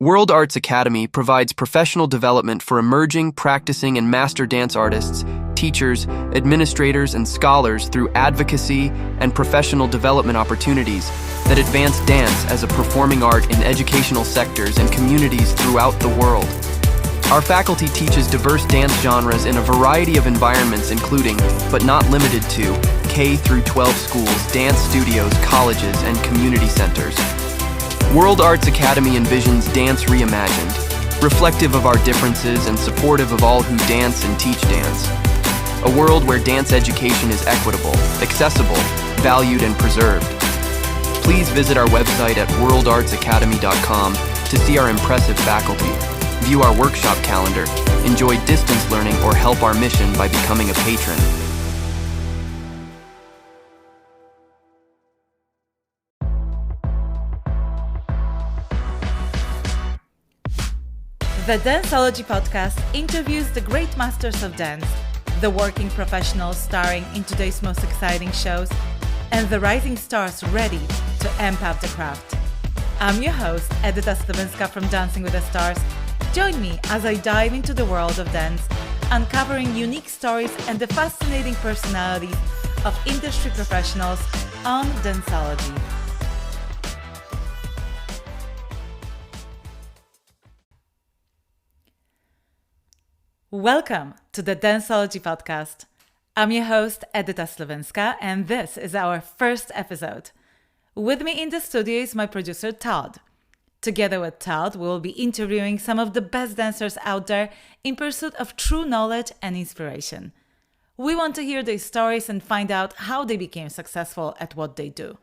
World Arts Academy provides professional development for emerging, practicing, and master dance artists, teachers, administrators, and scholars through advocacy and professional development opportunities that advance dance as a performing art in educational sectors and communities throughout the world. Our faculty teaches diverse dance genres in a variety of environments including, but not limited to, K through 12 schools, dance studios, colleges, and community centers. World Arts Academy envisions dance reimagined, reflective of our differences and supportive of all who dance and teach dance. A world where dance education is equitable, accessible, valued, and preserved. Please visit our website at worldartsacademy.com to see our impressive faculty, view our workshop calendar, enjoy distance learning, or help our mission by becoming a patron. The Danceology Podcast interviews the great masters of dance, the working professionals starring in today's most exciting shows, and the rising stars ready to amp up the craft. I'm your host, Edyta Sliwinska from Dancing with the Stars. Join me as I dive into the world of dance, uncovering unique stories and the fascinating personalities of industry professionals on Danceology. Welcome to the Danceology Podcast. I'm your host, Edyta Sliwinska, and this is our first episode. With me in the studio is my producer, Todd. Together with Todd, we will be interviewing some of the best dancers out there in pursuit of true knowledge and inspiration. We want to hear their stories and find out how they became successful at what they do.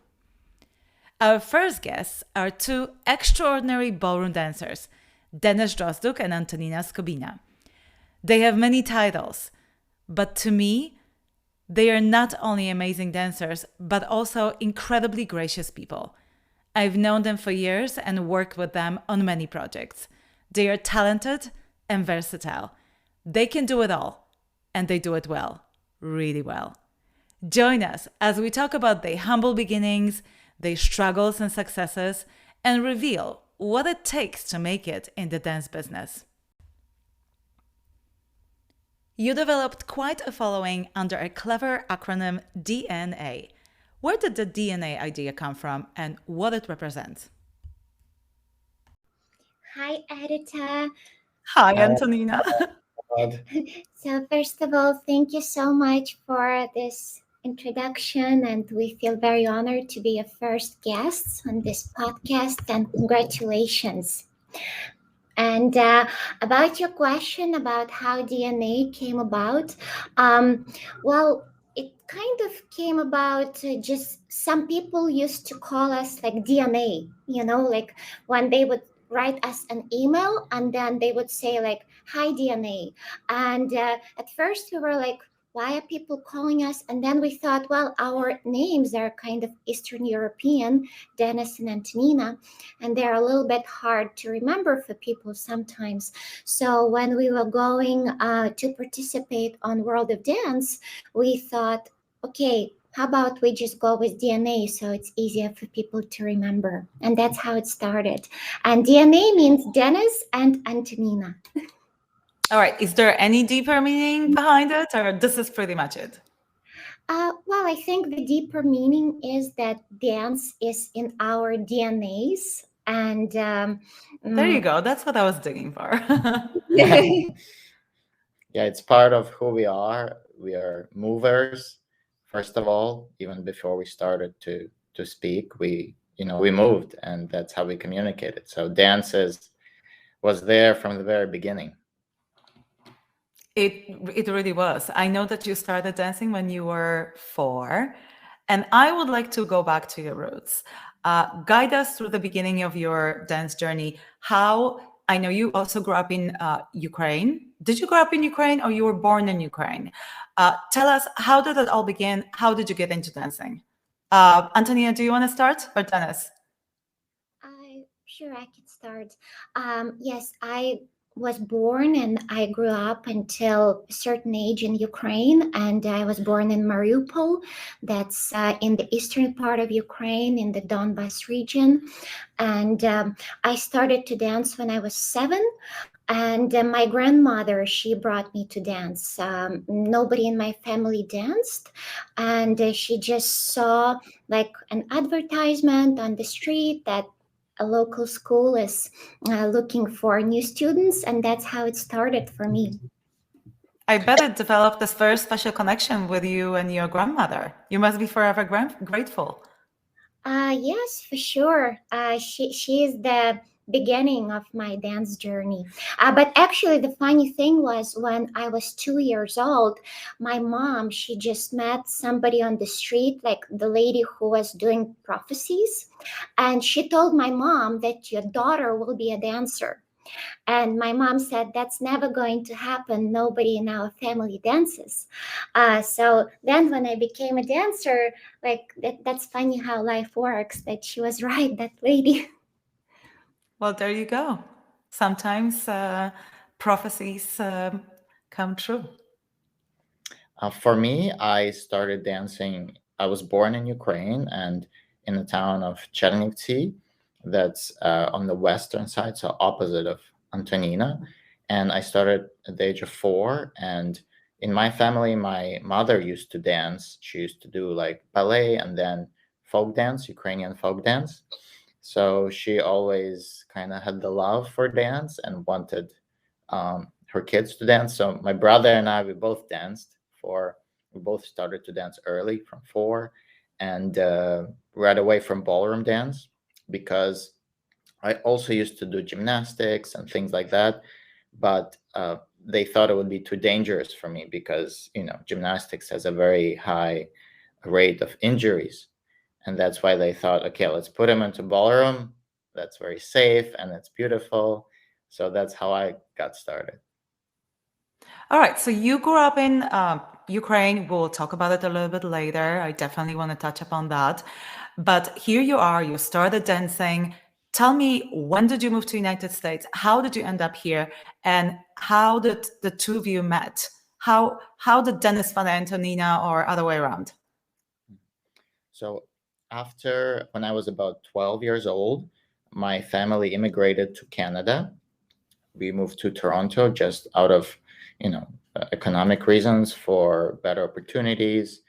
Our first guests are two extraordinary ballroom dancers, Drozdyuk and Antonina Skobina. They have many titles, but to me, they are not only amazing dancers, but also incredibly gracious people. I've known them for years and worked with them on many projects. They are talented and versatile. They can do it all, and they do it well, really well. Join us as we talk about their humble beginnings, their struggles and successes, and reveal what it takes to make it in the dance business. You developed quite a following under a clever acronym DNA. Where did the DNA idea come from and what it represents? Hi, Edyta. Hi, Antonina. So first of all, thank you so much for this introduction, and we feel very honored to be your first guests on this podcast, and congratulations. And about your question about how DNA came about, well, it kind of came about just some people used to call us like DNA, like when they would write us an email and then they would say like, hi, DNA. And at first we were like, why are people calling us? And then we thought, well, our names are kind of Eastern European, Dennis and Antonina, and they're a little bit hard to remember for people sometimes. So when we were going to participate on World of Dance, we thought, okay, how about we just go with DNA so it's easier for people to remember? And that's how it started. And DNA means Dennis and Antonina. All right. Is there any deeper meaning behind it, or this is pretty much it? Well, I think the deeper meaning is that dance is in our DNAs. And there you go. That's what I was digging for. Yeah, it's part of who we are. We are movers. First of all, even before we started to speak, we moved, and that's how we communicated. So dance was there from the very beginning. It really was. I know that you started dancing when you were 4, and I would like to go back to your roots. Guide us through the beginning of your dance journey. How, I know you also grew up in Ukraine. Did you grow up in Ukraine or you were born in Ukraine? Tell us, how did it all begin? How did you get into dancing? Antonina, do you want to start, or Dennis? Sure, I can start. Yes, I was born and I grew up until a certain age in Ukraine, and I was born in Mariupol. That's in the eastern part of Ukraine, in the Donbas region. And I started to dance when I was 7. And my grandmother, she brought me to dance. Nobody in my family danced. And she just saw like an advertisement on the street that a local school is looking for new students. And that's how it started for me. I bet it developed this very special connection with you and your grandmother. You must be forever grateful. Yes, for sure. She is the beginning of my dance journey. But actually, the funny thing was when I was 2 years old, my mom, she just met somebody on the street, like the lady who was doing prophecies. And she told my mom that your daughter will be a dancer. And my mom said, that's never going to happen. Nobody in our family dances. So then when I became a dancer, like that's funny how life works, that she was right, that lady. Well, there you go. Sometimes prophecies come true. For me, I started dancing. I was born in Ukraine and in the town of Chernivtsi, that's on the western side, so opposite of Antonina. And I started at the age of 4. And in my family, my mother used to dance. She used to do like ballet and then folk dance, Ukrainian folk dance. So she always kind of had the love for dance and wanted her kids to dance. So my brother and I, we both danced. We both started to dance early from 4, and right away from ballroom dance, because I also used to do gymnastics and things like that, but they thought it would be too dangerous for me because gymnastics has a very high rate of injuries, and that's why they thought, okay, let's put him into ballroom. That's very safe and it's beautiful. So that's how I got started. All right. So you grew up in Ukraine. We'll talk about it a little bit later. I definitely want to touch upon that. But here you are. You started dancing. Tell me, when did you move to the United States? How did you end up here? And how did the two of you met? How did Dennis find Antonina, or other way around? So when I was about 12 years old, my family immigrated to Canada. We moved to Toronto just out of economic reasons for better opportunities.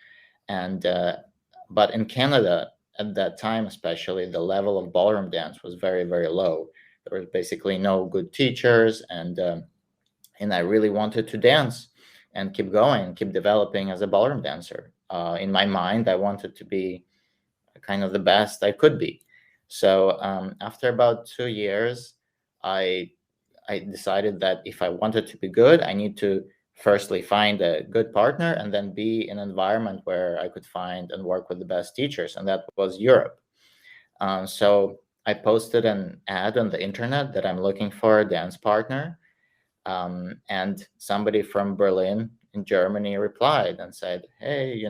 And but in Canada at that time, especially, the level of ballroom dance was very, very low. There was basically no good teachers, and I really wanted to dance and keep going, keep developing as a ballroom dancer. In my mind, I wanted to be kind of the best I could be. So after about 2 years, I decided that if I wanted to be good, I need to firstly find a good partner and then be in an environment where I could find and work with the best teachers, and that was Europe. So I posted an ad on the internet that I'm looking for a dance partner, and somebody from Berlin in Germany replied and said, hey,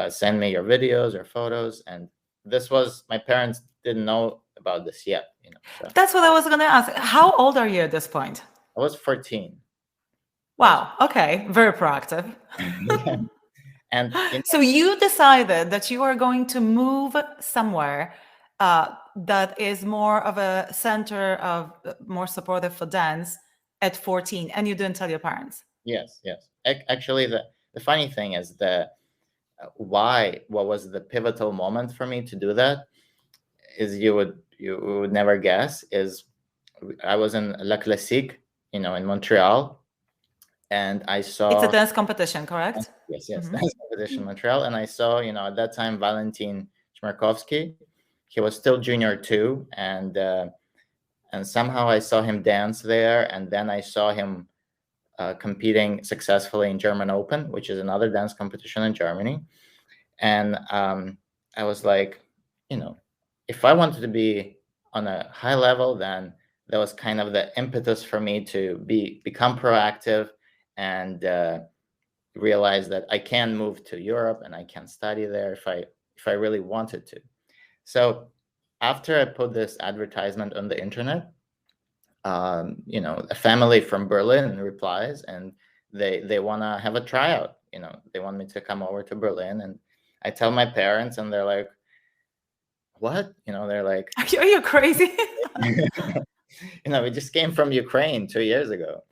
send me your videos or photos. And this was, my parents didn't know about this yet. So. That's what I was going to ask. How old are you at this point? I was 14. Wow. Okay. Very proactive. Yeah. And so you decided that you are going to move somewhere that is more of a center of more supportive for dance at 14, and you didn't tell your parents? Yes. Actually, the funny thing is that what was the pivotal moment for me to do that is you would never guess, is I was in La Classique, in Montreal, and I saw... It's a dance competition, correct? Yes, mm-hmm. Dance competition in Montreal, and I saw, at that time, Valentin Chmerkovsky. He was still junior too, and somehow I saw him dance there, and then I saw him competing successfully in German Open, which is another dance competition in Germany. And I was like, if I wanted to be on a high level, then that was kind of the impetus for me to become proactive and realize that I can move to Europe and I can study there if I really wanted to. So after I put this advertisement on the internet, a family from Berlin replies, and they want to have a tryout. They want me to come over to Berlin, and I tell my parents, and they're like, "What?" They're like, Are you crazy? we just came from Ukraine 2 years ago,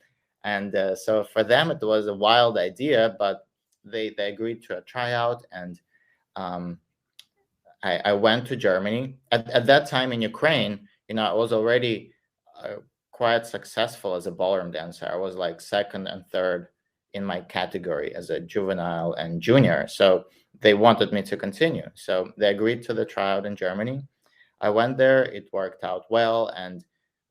and so for them it was a wild idea, but they agreed to a tryout, and I went to Germany. At that time in Ukraine, I was already quite successful as a ballroom dancer. I was like second and third in my category as a juvenile and junior. So they wanted me to continue. So they agreed to the tryout in Germany. I went there. It worked out well, and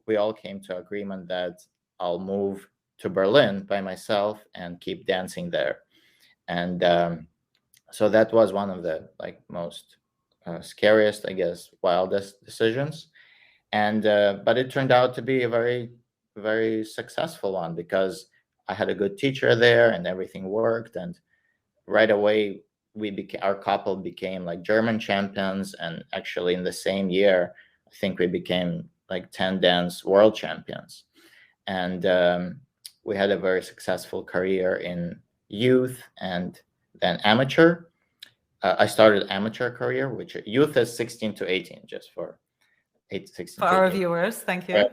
we all came to agreement that I'll move to Berlin by myself and keep dancing there. And so that was one of the most scariest, I guess, wildest decisions. And but it turned out to be a very, very successful one, because I had a good teacher there and everything worked. And right away, our couple became like German champions. And actually in the same year, I think we became like 10 dance world champions. And we had a very successful career in youth and then amateur. I started amateur career, which youth is 16 to 18, just for 16 for our viewers. Thank you.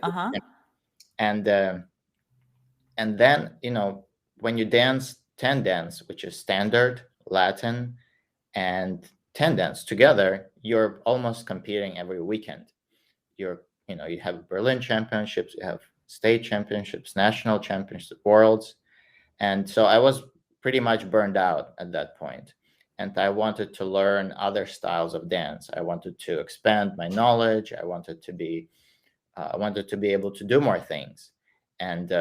And then, when you dance 10 dance, which is standard, Latin, and 10 dance together, you're almost competing every weekend. You have Berlin championships, you have state championships, national championships, worlds. And so I was pretty much burned out at that point. And I wanted to learn other styles of dance. I wanted to expand my knowledge. I wanted to be able to do more things. And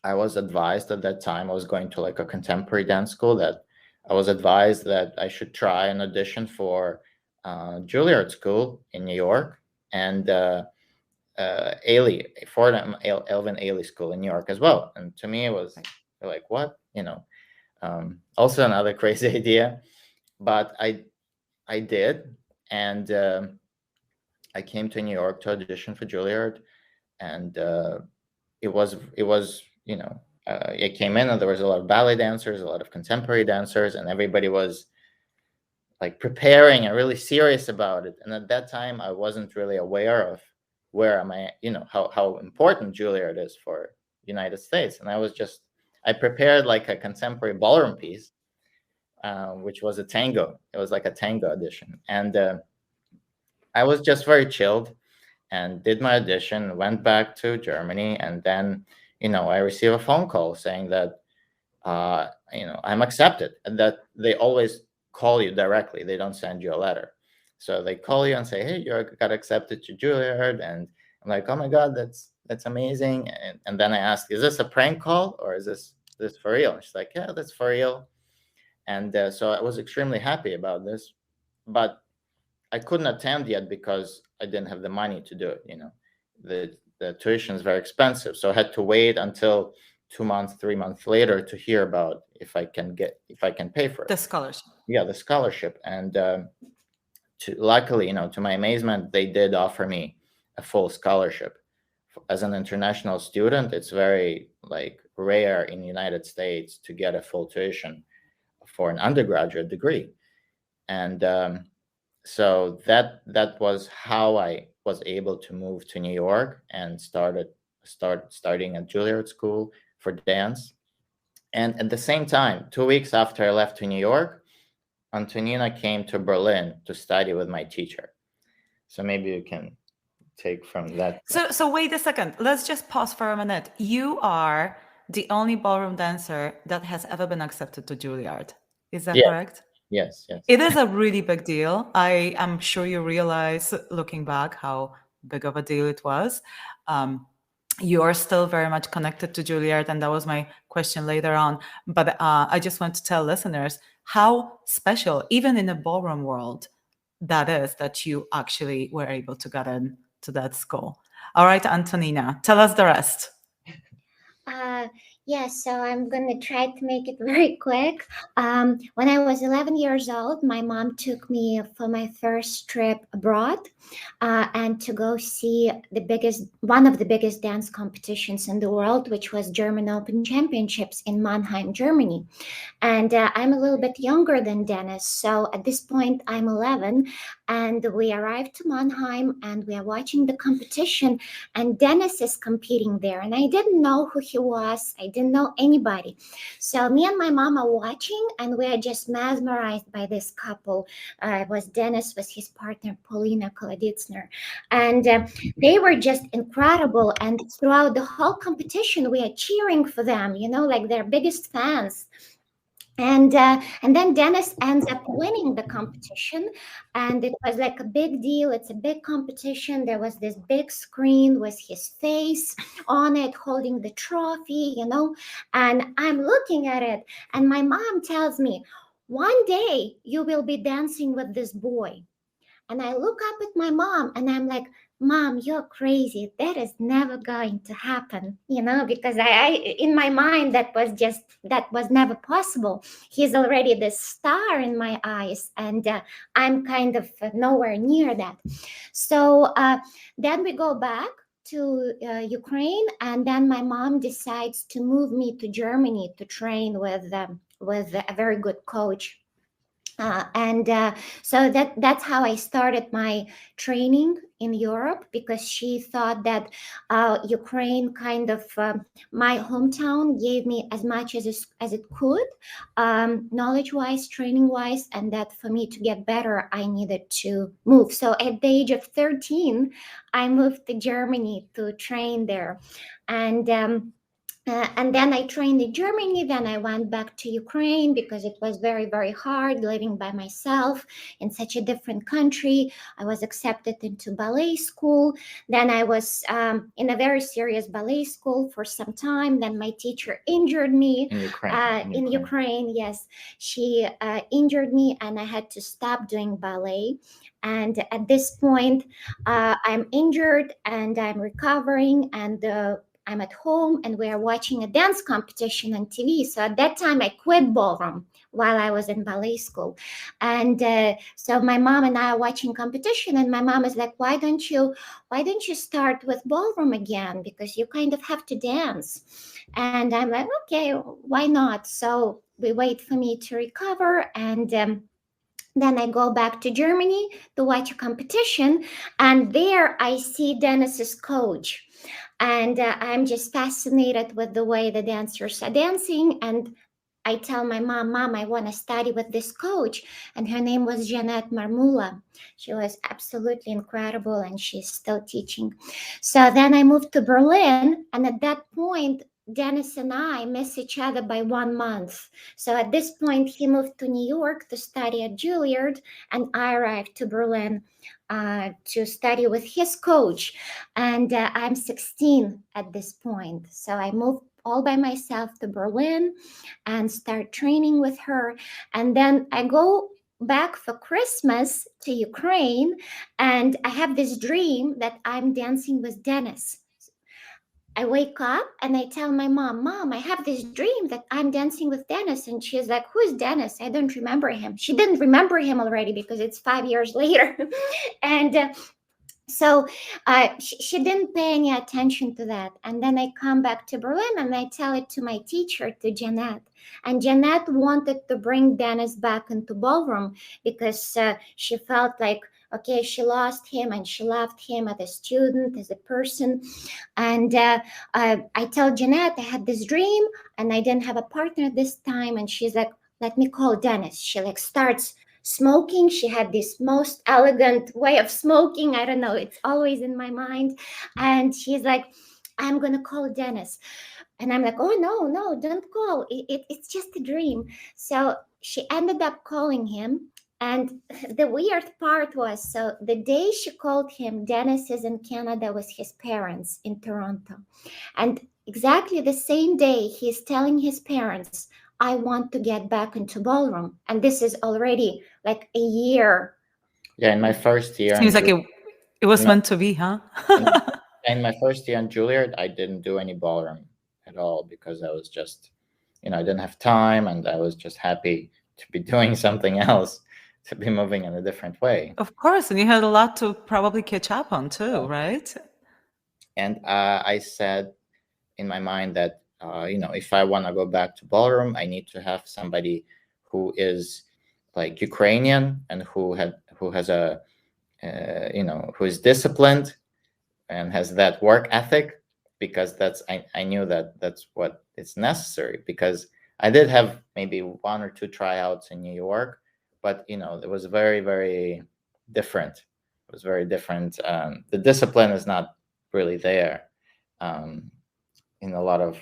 I was advised at that time, I was going to like a contemporary dance school, that I was advised that I should try an audition for Juilliard School in New York, and Fordham Elvin Ailey School in New York as well. And to me, it was like, what? Also another crazy idea, but I did, and I came to New York to audition for Juilliard, and I came in, and there was a lot of ballet dancers, a lot of contemporary dancers, and everybody was like preparing and really serious about it. And at that time, I wasn't really aware of where am I, how important Juilliard is for United States. And I prepared like a contemporary ballroom piece, which was a tango. It was like a tango audition. And I was just very chilled and did my audition, went back to Germany. And then, I received a phone call saying that, I'm accepted, and that they always call you directly. They don't send you a letter. So they call you and say, hey, you got accepted to Juilliard. And I'm like, oh my God, that's amazing. And then I asked, is this a prank call, or is this for real? And she's like, yeah, that's for real. And so I was extremely happy about this, but I couldn't attend yet because I didn't have the money to do it. The tuition is very expensive. So I had to wait until 2 months, 3 months later to hear about if I can pay for it. The scholarship. Yeah, the scholarship. And luckily, to my amazement, they did offer me a full scholarship. As an international student, it's very rare in the United States to get a full tuition for an undergraduate degree. And so that was how I was able to move to New York and studying at Juilliard School for dance. And at the same time, 2 weeks after I left to New York, Antonina came to Berlin to study with my teacher. So maybe you can take from that. So wait a second. Let's just pause for a minute. You are the only ballroom dancer that has ever been accepted to Juilliard. Is that correct? Yes. It is a really big deal. I am sure you realize, looking back, how big of a deal it was. You are still very much connected to Juilliard, and that was my question later on. But I just want to tell listeners how special, even in the ballroom world, that is, that you actually were able to get into that school. All right, Antonina, tell us the rest. Yes, so I'm going to try to make it very quick. When I was 11 years old, my mom took me for my first trip abroad and to go see one of the biggest dance competitions in the world, which was German Open Championships in Mannheim, Germany. And I'm a little bit younger than Dennis. So at this point, I'm 11. And we arrived to Mannheim and we are watching the competition. And Dennis is competing there. And I didn't know who he was. I didn't know anybody. So me and my mom are watching and we are just mesmerized by this couple. It was Dennis with his partner, Paulina Koloditsner. And they were just incredible. And throughout the whole competition, we are cheering for them, like their biggest fans. And then Dennis ends up winning the competition, and it was like a big deal. It's a big competition. There was this big screen with his face on it, holding the trophy, and I'm looking at it, and my mom tells me, one day you will be dancing with this boy. And I look up at my mom and I'm like, Mom, you're crazy. That is never going to happen, because I in my mind, that was never possible. He's already the star in my eyes, and I'm kind of nowhere near that. So then we go back to Ukraine, and then my mom decides to move me to Germany to train with a very good coach. So that's how I started my training in Europe, because she thought that Ukraine kind of my hometown gave me as much as it could, knowledge-wise, training-wise, and that for me to get better, I needed to move. So at the age of 13, I moved to Germany to train there. And then I trained in Germany. Then I went back to Ukraine because it was very, very hard living by myself in such a different country. I was accepted into ballet school. Then I was in a very serious ballet school for some time. Then my teacher injured me. In Ukraine, yes. She injured me and I had to stop doing ballet. And at this point, I'm injured and I'm recovering, and I'm at home and we are watching a dance competition on TV. So at that time I quit ballroom while I was in ballet school. And so my mom and I are watching competition, and my mom is like, why don't you start with ballroom again? Because you kind of have to dance. And I'm like, okay, why not? So we wait for me to recover, and then I go back to Germany to watch a competition, and there I see Dennis's coach. And I'm just fascinated with the way the dancers are dancing. And I tell my mom, I want to study with this coach. And her name was Janet Marmula. She was absolutely incredible, and she's still teaching. So then I moved to Berlin. And at that point, Dennis and I miss each other by 1 month. So at this point, he moved to New York to study at Juilliard, and I arrived to Berlin to study with his coach. And I'm 16 at this point. So I moved all by myself to Berlin and start training with her. And then I go back for Christmas to Ukraine, and I have this dream that I'm dancing with Dennis. I wake up and I tell my mom, I have this dream that I'm dancing with Dennis. And she's like, who is Dennis? I don't remember him. She didn't remember him already because it's 5 years later. And so she didn't pay any attention to that. And then I come back to Berlin and I tell it to my teacher, to Janet. And Janet wanted to bring Dennis back into ballroom because she felt like, okay, she lost him and she loved him as a student, as a person. And I tell Janet I had this dream and I didn't have a partner this time. And she's like, let me call Dennis. She starts smoking. She had this most elegant way of smoking. I don't know. It's always in my mind. And she's like, I'm going to call Dennis. And I'm like, oh, no, don't call. It's just a dream. So she ended up calling him. And the weird part was, so the day she called him, Dennis is in Canada with his parents in Toronto. And exactly the same day, he's telling his parents, I want to get back into ballroom. And this is already like a year. Yeah, in my first year. Seems like it was meant to be, huh? In my first year in Juilliard, I didn't do any ballroom at at all, because I was just, I didn't have time, and I was just happy to be doing something else, to be moving in a different way. Of course, and you had a lot to probably catch up on too, right? And I said in my mind that, if I want to go back to ballroom, I need to have somebody who is like Ukrainian and who has a, who is disciplined and has that work ethic, because I knew that that's what is necessary, because I did have maybe 1 or 2 tryouts in New York, but it was very, very different. It was very different. The discipline is not really there in a lot of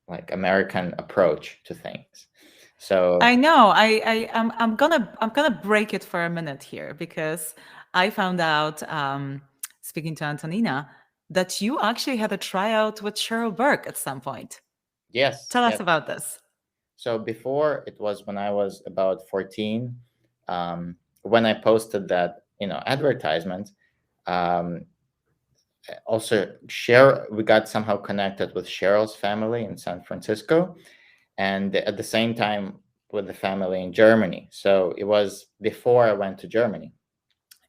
like American approach to things. So I know. I'm gonna break it for a minute here, because I found out, speaking to Antonina, that you actually had a tryout with Cheryl Burke at some point. yes, Tell us yes. about this. So before, it was when I was about 14, when I posted that advertisement. Also, we got somehow connected with Cheryl's family in San Francisco, and at the same time with the family in Germany. So it was before I went to Germany,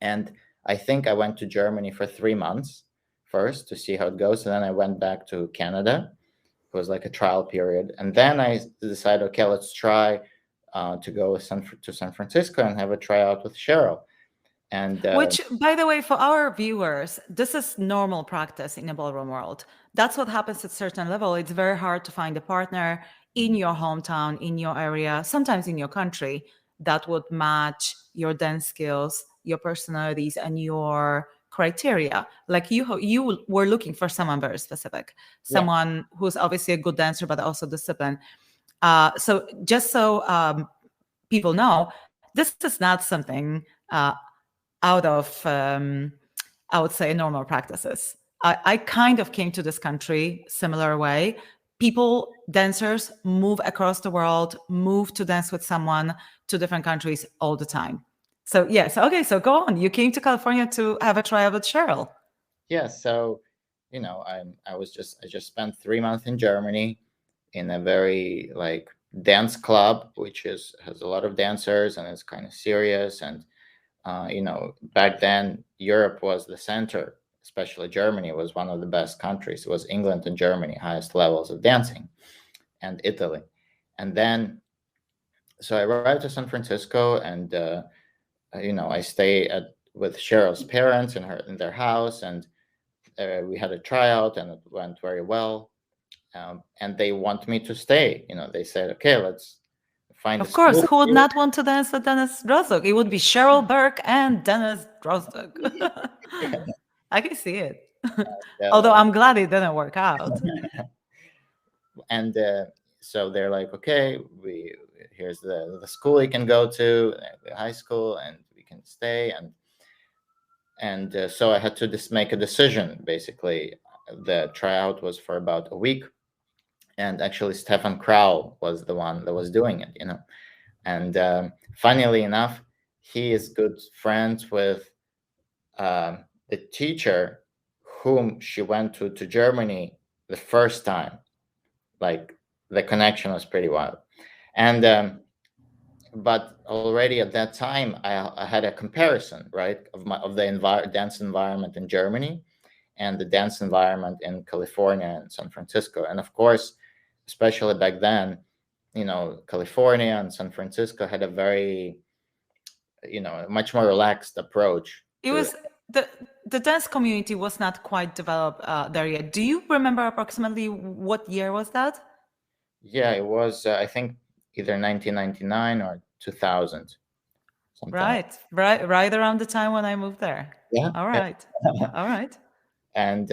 and I think I went to Germany for 3 months first to see how it goes, and then I went back to Canada. It was like a trial period, and then I decided, okay, let's try to go to San Francisco and have a tryout with Cheryl. And Which, by the way, for our viewers, this is normal practice in the ballroom world. That's what happens at a certain level. It's very hard to find a partner in your hometown, in your area, sometimes in your country, that would match your dance skills, your personalities, and your criteria. Like you were looking for someone very specific, someone who's obviously a good dancer, but also disciplined. So just so people know, this is not something out of, I would say, normal practices. I kind of came to this country similar way. People, dancers, move across the world, move to dance with someone to different countries all the time. So yes, okay, so go on. You came to California to have a tryout with Cheryl. Yeah, so I just spent 3 months in Germany in a very like dance club, which has a lot of dancers, and it's kind of serious. And back then Europe was the center, especially Germany was one of the best countries. It was England and Germany, highest levels of dancing, and Italy. And then, so I arrived to San Francisco, and I stay with Cheryl's parents in their house, and we had a tryout, and it went very well. And they want me to stay. They said, okay, let's find. Of course, who would not want to dance with Dennis Drozdyuk? It would be Cheryl Burke and Dennis Drozdyuk. I can see it. Although I'm glad it didn't work out. And so they're like, okay, here's the school you can go to, the high school, and we can stay. And so I had to just make a decision. Basically, the tryout was for about a week, and actually Stefan Krau was the one that was doing it, And funnily enough, he is good friends with the teacher whom she went to Germany the first time. Like, the connection was pretty wild. And but already at that time, I had a comparison, right, of the dance environment in Germany and the dance environment in California and San Francisco. And of course, especially back then, California and San Francisco had a very, much more relaxed approach. It was the dance community was not quite developed there yet. Do you remember approximately what year was that? Yeah, it was, I think, either 1999 or 2000. Right around the time when I moved there. Yeah. All right. All right. And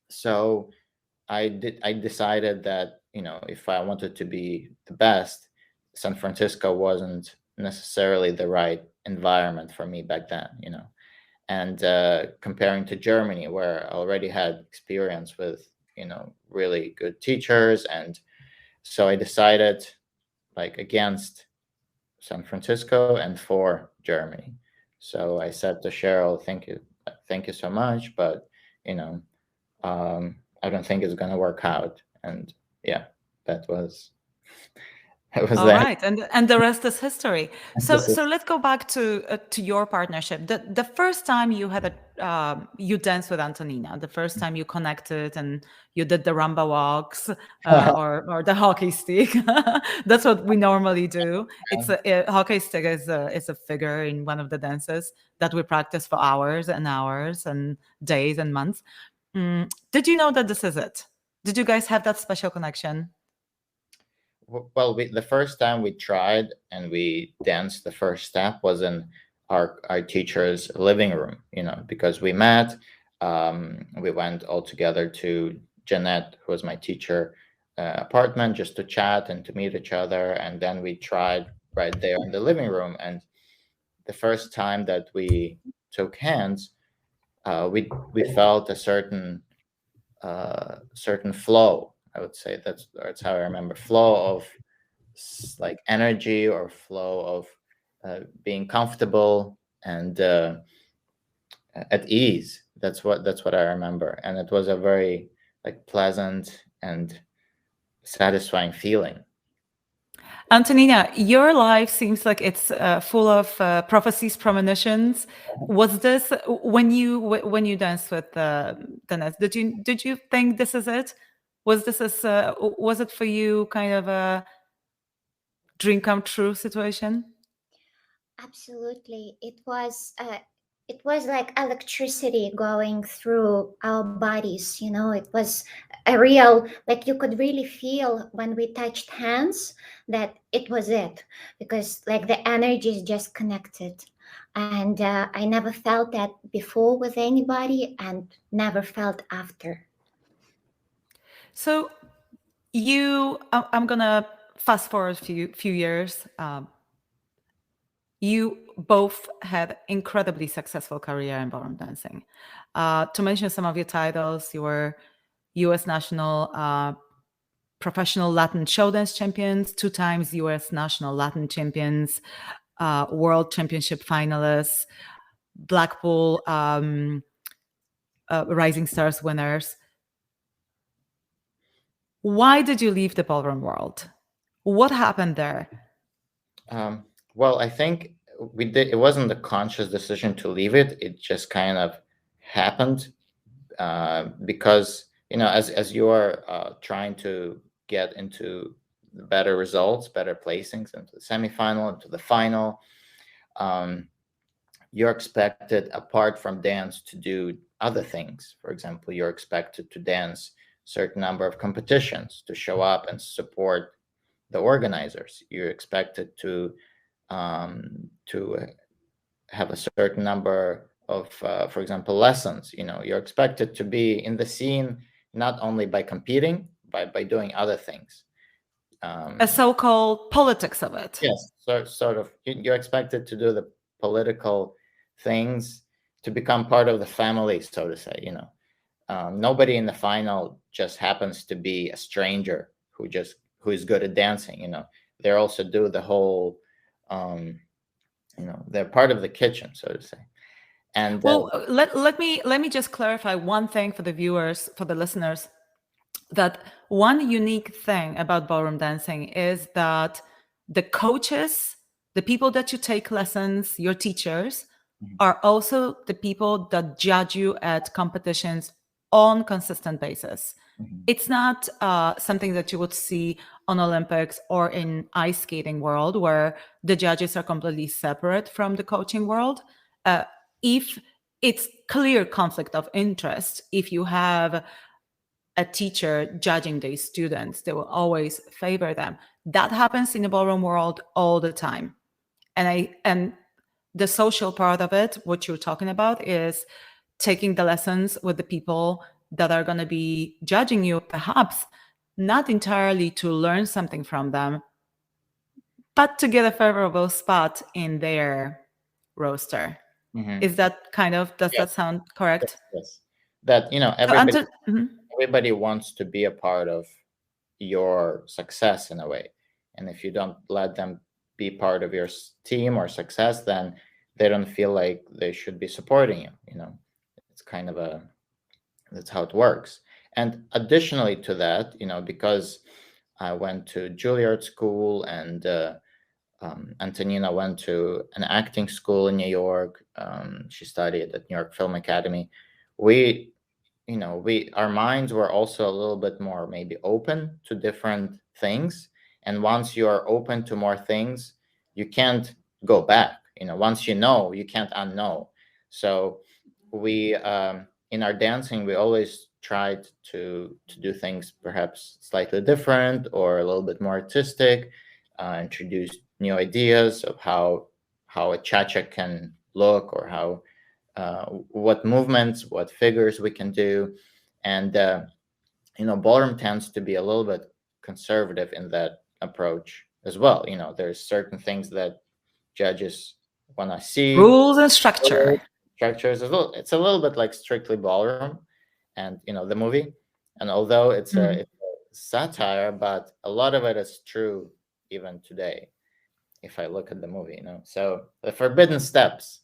so I decided that, if I wanted to be the best, San Francisco wasn't necessarily the right environment for me back then, And comparing to Germany, where I already had experience with, really good teachers. And so I decided, like, against San Francisco and for Germany. So I said to Cheryl, thank you so much, but I don't think it's going to work out. And yeah, that was All that. right, and the rest is history. So This is- so let's go back to your partnership. The first time you had you danced with Antonina, the first time you connected and you did the rumba walks or the hockey stick. That's what we normally do. It's a hockey stick is a figure in one of the dances that we practice for hours and hours and days and months. Did you know that this is it? Did you guys have that special connection? Well, the first time we tried and we danced, the first step was in our teacher's living room, because we met. We went all together to Jeanette, who was my teacher, apartment, just to chat and to meet each other. And then we tried right there in the living room. And the first time that we took hands, we felt a certain flow. I would say that's how I remember, flow of like energy or flow of being comfortable and at ease. That's what I remember, and it was a very like pleasant and satisfying feeling. Antonina, your life seems like it's full of prophecies, premonitions. Was this when you danced with Dennis? Did you think this is it? Was it for you kind of a dream come true situation? Absolutely. It was like electricity going through our bodies, It was a real, like you could really feel when we touched hands that it was it, because like the energy is just connected. And I never felt that before with anybody and never felt after. So I'm gonna fast forward a few years. You both had incredibly successful career in ballroom dancing. To mention some of your titles, you were U.S. national professional Latin show dance champions, 2 times U.S. national Latin champions, world championship finalists, Blackpool Rising Stars winners. Why did you leave the ballroom world? What happened there? Well, I think we did. It wasn't a conscious decision to leave it. It just kind of happened because as you are trying to get into better results, better placings into the semifinal, into the final, you're expected, apart from dance, to do other things. For example, you're expected to dance certain number of competitions, to show up and support the organizers. You're expected to have a certain number of, for example, lessons. You're expected to be in the scene not only by competing, but by doing other things. A so-called politics of it. Yes, sort of. You're expected to do the political things, to become part of the family, so to say. Nobody in the final just happens to be a stranger who is good at dancing. They also do the whole. They're part of the kitchen, so to say. And well, let me just clarify one thing for the viewers, for the listeners, that one unique thing about ballroom dancing is that the coaches, the people that you take lessons, your teachers, are also the people that judge you at competitions on consistent basis. It's not something that you would see on Olympics or in ice skating world, where the judges are completely separate from the coaching world. If it's clear conflict of interest, if you have a teacher judging these students, they will always favor them. That happens in the ballroom world all the time. And the social part of it, what you're talking about, is taking the lessons with the people that are going to be judging you, perhaps not entirely to learn something from them, but to get a favorable spot in their roster. Is that does that sound correct? Yes. That, everybody wants to be a part of your success in a way. And if you don't let them be part of your team or success, then they don't feel like they should be supporting you. It's kind of that's how it works. And additionally to that, because I went to Juilliard school and Antonina went to an acting school in New York. She studied at New York Film Academy. Our minds were also a little bit more maybe open to different things. And once you are open to more things, you can't go back. Once you know, you can't unknow. So we, in our dancing, we always tried to do things perhaps slightly different or a little bit more artistic, introduce new ideas of how a cha-cha can look, or how what movements, what figures we can do. And ballroom tends to be a little bit conservative in that approach as well. There's certain things that judges want to see. Rules and structure. Structures it's a little bit like Strictly Ballroom and the movie. And although it's a satire, but a lot of it is true even today, if I look at the movie. So the forbidden steps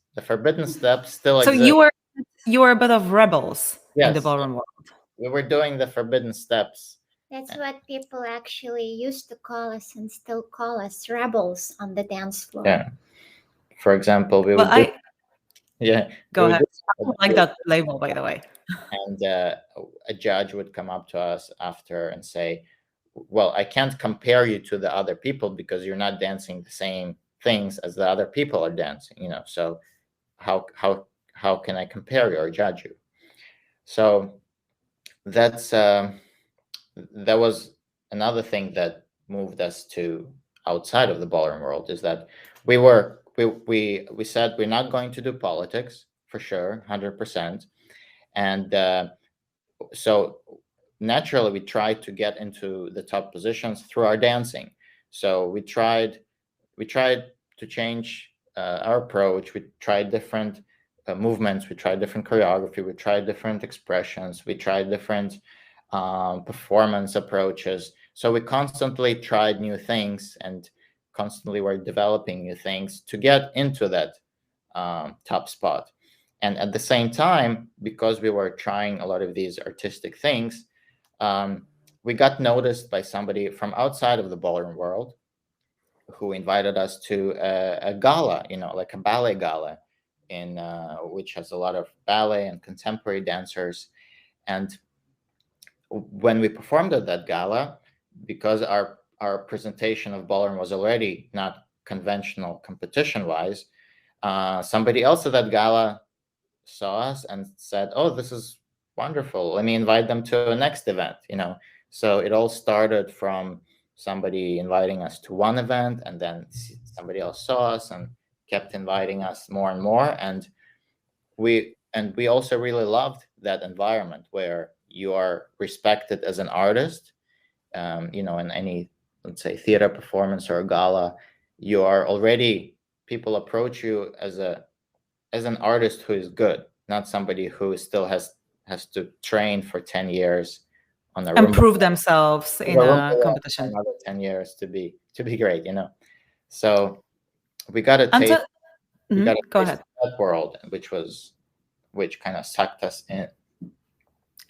still So exist. you were a bit of rebels in the Yes. ballroom world. We were doing the forbidden steps. That's what people actually used to call us and still call us, rebels on the dance floor. Yeah. For example, we Well, would go ahead. I don't like that label, by the way. And a judge would come up to us after and say, well, I can't compare you to the other people because you're not dancing the same things as the other people are dancing, so how can I compare you or judge you? So that's that was another thing that moved us to outside of the ballroom world, is that we said we're not going to do politics, for sure, 100%. And so naturally we tried to get into the top positions through our dancing. So we tried to change our approach. We tried different movements, we tried different choreography, we tried different expressions, we tried different performance approaches. So we constantly tried new things and constantly were developing new things to get into that top spot. And at the same time, because we were trying a lot of these artistic things, we got noticed by somebody from outside of the ballroom world who invited us to a gala, like a ballet gala, in which has a lot of ballet and contemporary dancers. And when we performed at that gala, because our presentation of ballroom was already not conventional competition-wise, somebody else at that gala saw us and said, oh, this is wonderful, let me invite them to a next event. So it all started from somebody inviting us to one event, and then somebody else saw us and kept inviting us more and more. And we also really loved that environment where you are respected as an artist. In any, let's say, theater performance or a gala, you are already, people approach you as an artist who is good, not somebody who still has to train for 10 years on a and prove themselves in a competition. Another 10 years to be great, So we got to taste Go ahead. that world, which kind of sucked us in.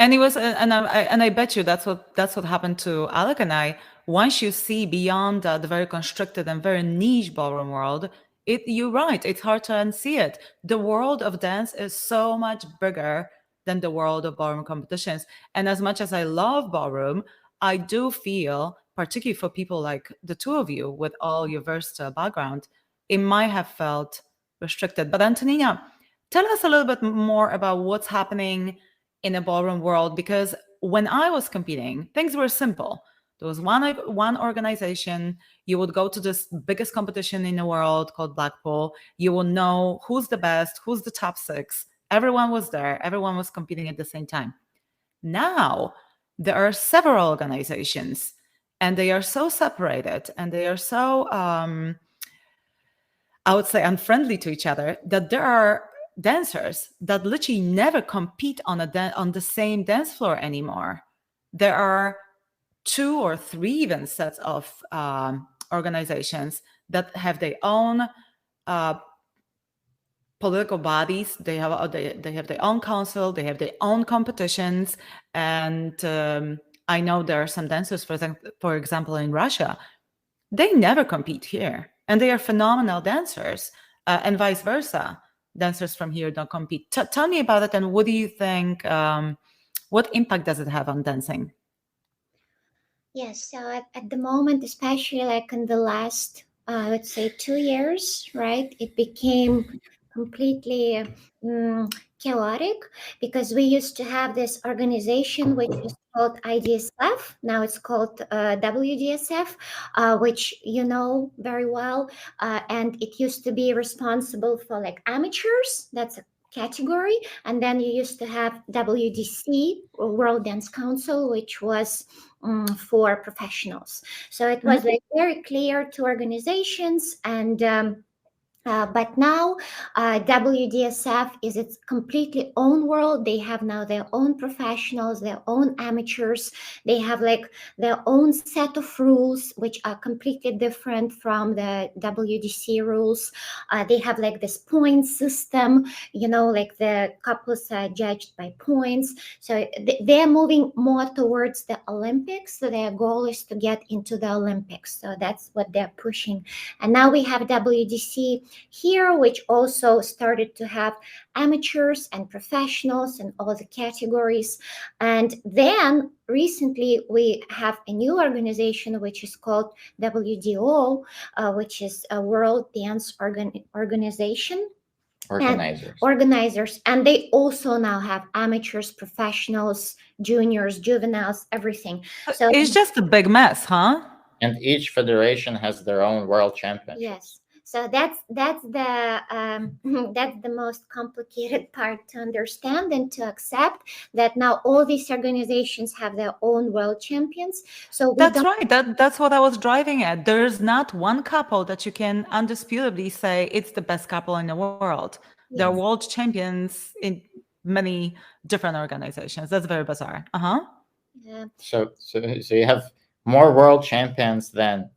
And it was, and I bet you that's what happened to Alec and I. Once you see beyond the very constricted and very niche ballroom world, you're right, it's hard to unsee it. The world of dance is so much bigger than the world of ballroom competitions. And as much as I love ballroom, I do feel, particularly for people like the two of you with all your versatile background, it might have felt restricted. But Antonina, tell us a little bit more about what's happening in a ballroom world, because when I was competing, things were simple. There was one organization. You would go to this biggest competition in the world called Blackpool. You will know who's the best, who's the top 6. Everyone was there. Everyone was competing at the same time. Now, there are several organizations, and they are so separated, and they are so, I would say, unfriendly to each other, that there are dancers that literally never compete on the same dance floor anymore. There are 2 or 3 even sets of organizations that have their own political bodies. They have their own council, they have their own competitions, and I know there are some dancers, for example, in Russia, they never compete here, and they are phenomenal dancers, and vice versa. Dancers from here don't compete. Tell me about it, and what do you think? What impact does it have on dancing? Yes, so at the moment, especially like in the last, let's say 2 years, right, it became completely chaotic, because we used to have this organization which was called IDSF. Now it's called WDSF, which you know very well, and it used to be responsible for like amateurs. That's a category. And then you used to have WDC, or World Dance Council, which was for professionals. So it was like very clear to organizations, and but now WDSF is its completely own world. They have now their own professionals, their own amateurs. They have like their own set of rules, which are completely different from the WDC rules. They have like this point system, you know, like the couples are judged by points. So they're moving more towards the Olympics. So their goal is to get into the Olympics. So that's what they're pushing. And now we have WDC here, which also started to have amateurs and professionals in all the categories. And then recently we have a new organization which is called WDO, which is a World Dance Organization. Organizers, and they also now have amateurs, professionals, juniors, juveniles, everything. So it's just a big mess, huh? And each federation has their own world champion. Yes. So that's the that's the most complicated part to understand and to accept, that now all these organizations have their own world champions. So that's right. That's what I was driving at. There's not one couple that you can undisputably say it's the best couple in the world. Yes. They're world champions in many different organizations. That's very bizarre. Yeah. So you have more world champions than,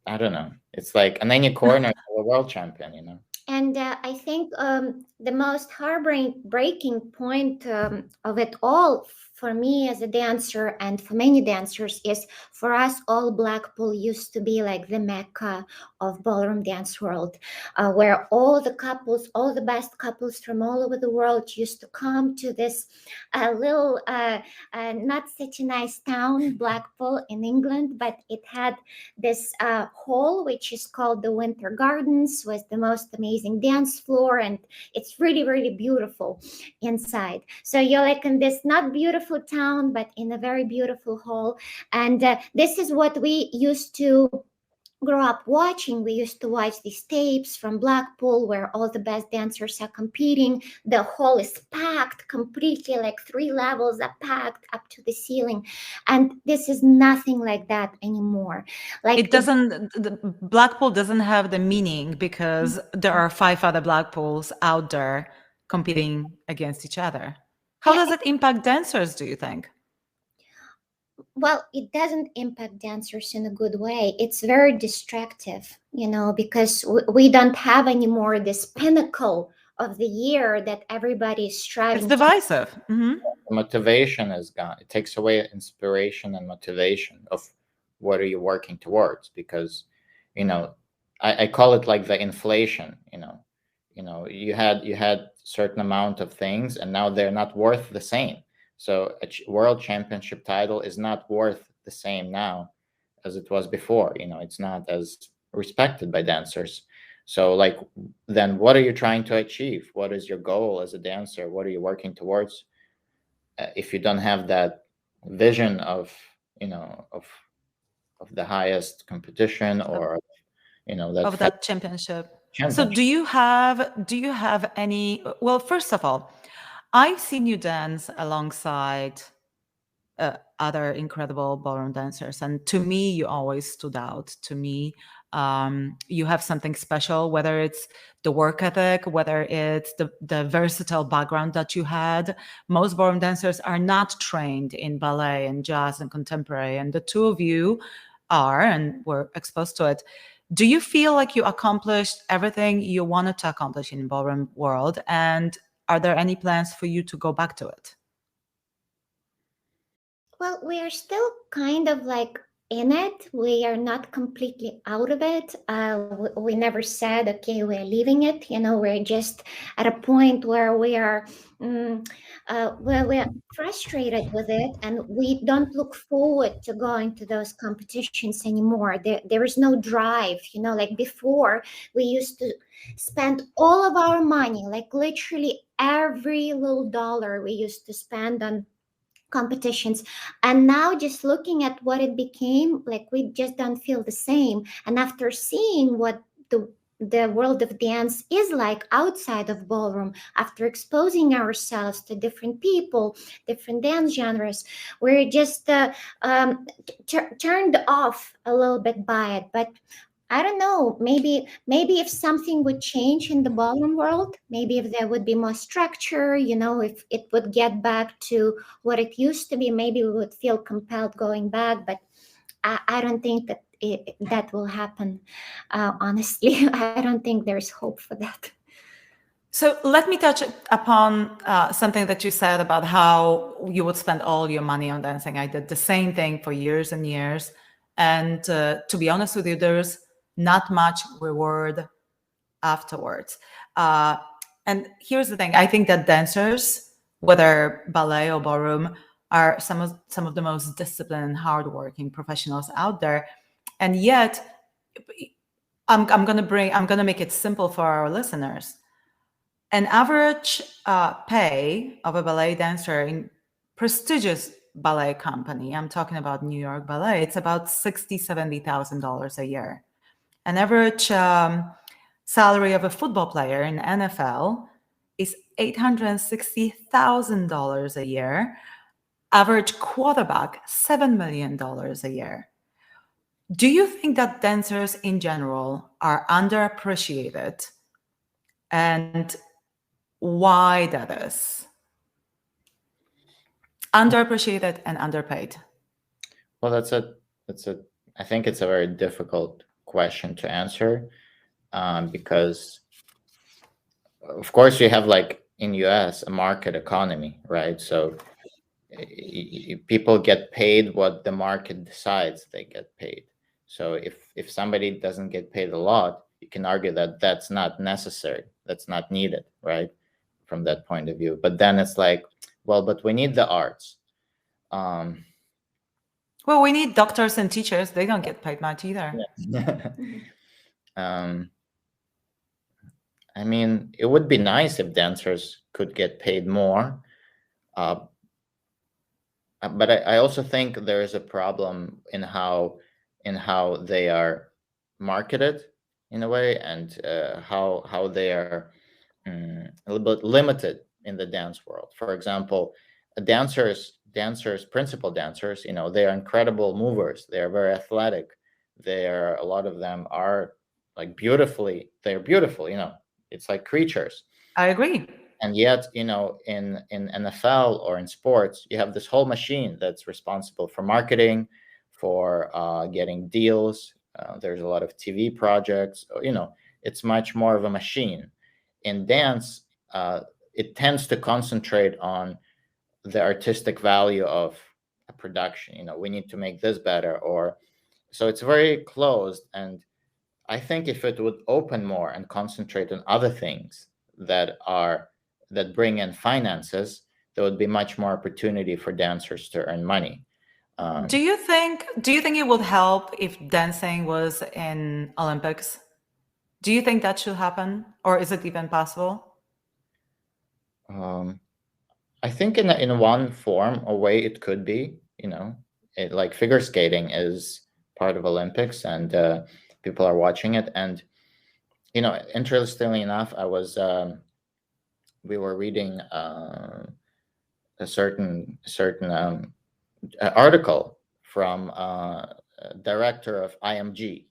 I don't know. It's like on any corner a world champion, you know. And I think the most heartbreaking point of it all for me as a dancer and for many dancers is, for us all, Blackpool used to be like the Mecca of ballroom dance world, where all the couples, all the best couples from all over the world used to come to this little, not such a nice town, Blackpool in England, but it had this hall which is called the Winter Gardens, was the most amazing dance floor, and it's really, really beautiful inside. So you're like in this not beautiful town, but in a very beautiful hall. And this is what we used to grow up watching. We used to watch these tapes from Blackpool where all the best dancers are competing. The hall is packed completely, like 3 levels are packed up to the ceiling. And this is nothing like that anymore. Like it doesn't, Blackpool doesn't have the meaning because there are 5 other Blackpools out there competing against each other. How does it impact dancers, do you think? Well, it doesn't impact dancers in a good way. It's very distractive, you know, because we don't have anymore this pinnacle of the year that everybody is striving. It's divisive. The motivation is gone. It takes away inspiration and motivation of what are you working towards, because, you know, I call it like the inflation, you know, you had certain amount of things and now they're not worth the same. So a world championship title is not worth the same now as it was before. You know, it's not as respected by dancers. So like, then what are you trying to achieve? What is your goal as a dancer? What are you working towards? If you don't have that vision of, you know, of the highest competition, or, you know, that championship. So do you have any, well, first of all, I've seen you dance alongside other incredible ballroom dancers, and to me, you always stood out. To me, you have something special, whether it's the work ethic, whether it's the versatile background that you had. Most ballroom dancers are not trained in ballet and jazz and contemporary, and the two of you are, and were exposed to it. Do you feel like you accomplished everything you wanted to accomplish in the ballroom world? And are there any plans for you to go back to it? Well, we are still kind of like in it. We are not completely out of it. We never said, okay, we're leaving it. We're just at a point where we're frustrated with it, and we don't look forward to going to those competitions anymore. There is no drive. Like before, we used to spend all of our money, like literally every little dollar we used to spend on competitions, and now just looking at what it became, like we just don't feel the same. And after seeing what the world of dance is like outside of ballroom, after exposing ourselves to different people, different dance genres, we're just turned off a little bit by it. But I don't know, maybe if something would change in the ballroom world, maybe if there would be more structure, if it would get back to what it used to be, maybe we would feel compelled going back. But I don't think that that will happen. Honestly, I don't think there's hope for that. So let me touch upon something that you said about how you would spend all your money on dancing. I did the same thing for years and years. And to be honest with you, there's not much reward afterwards. And here's the thing. I think that dancers, whether ballet or ballroom, are some of the most disciplined, hardworking professionals out there. And yet, I'm gonna make it simple for our listeners. An average pay of a ballet dancer in prestigious ballet company, I'm talking about New York Ballet, it's about $60,000-$70,000 a year. An average salary of a football player in NFL is $860,000 a year. Average quarterback, $7 million a year. Do you think that dancers in general are underappreciated, and why that is? Underappreciated and underpaid. Well, I think it's a very difficult question to answer, because of course you have, like in US, a market economy, right? So people get paid what the market decides they get paid. So if somebody doesn't get paid a lot, you can argue that that's not necessary, that's not needed, right? From that point of view. But then it's like, well, but we need the arts. Well, we need doctors and teachers. They don't get paid much either. I mean, it would be nice if dancers could get paid more. But I also think there is a problem in how they are marketed in a way, and how they are a little bit limited in the dance world. For example, dancers, principal dancers, they are incredible movers. They are very athletic. A lot of them are like they're beautiful, it's like creatures. I agree. And yet, in NFL or in sports, you have this whole machine that's responsible for marketing, for getting deals. There's a lot of TV projects. It's much more of a machine. In dance, it tends to concentrate on the artistic value of a production. We need to make this better, so it's very closed. And I think if it would open more and concentrate on other things that bring in finances, there would be much more opportunity for dancers to earn money. Do you think it would help if dancing was in Olympics? Do you think that should happen, or is it even possible? I think in one form or way it could be. Like figure skating is part of Olympics, and people are watching it. And interestingly enough, we were reading a certain article from director of IMG,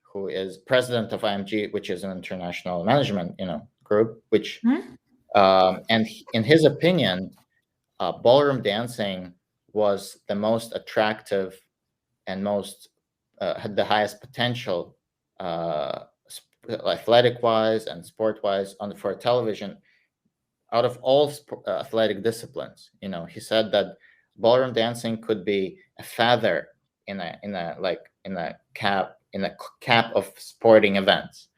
who is president of IMG, which is an international management group, which and in his opinion, ballroom dancing was the most attractive and most had the highest potential athletic-wise and sport-wise for television, out of all athletic disciplines. He said that ballroom dancing could be a feather in a cap of sporting events.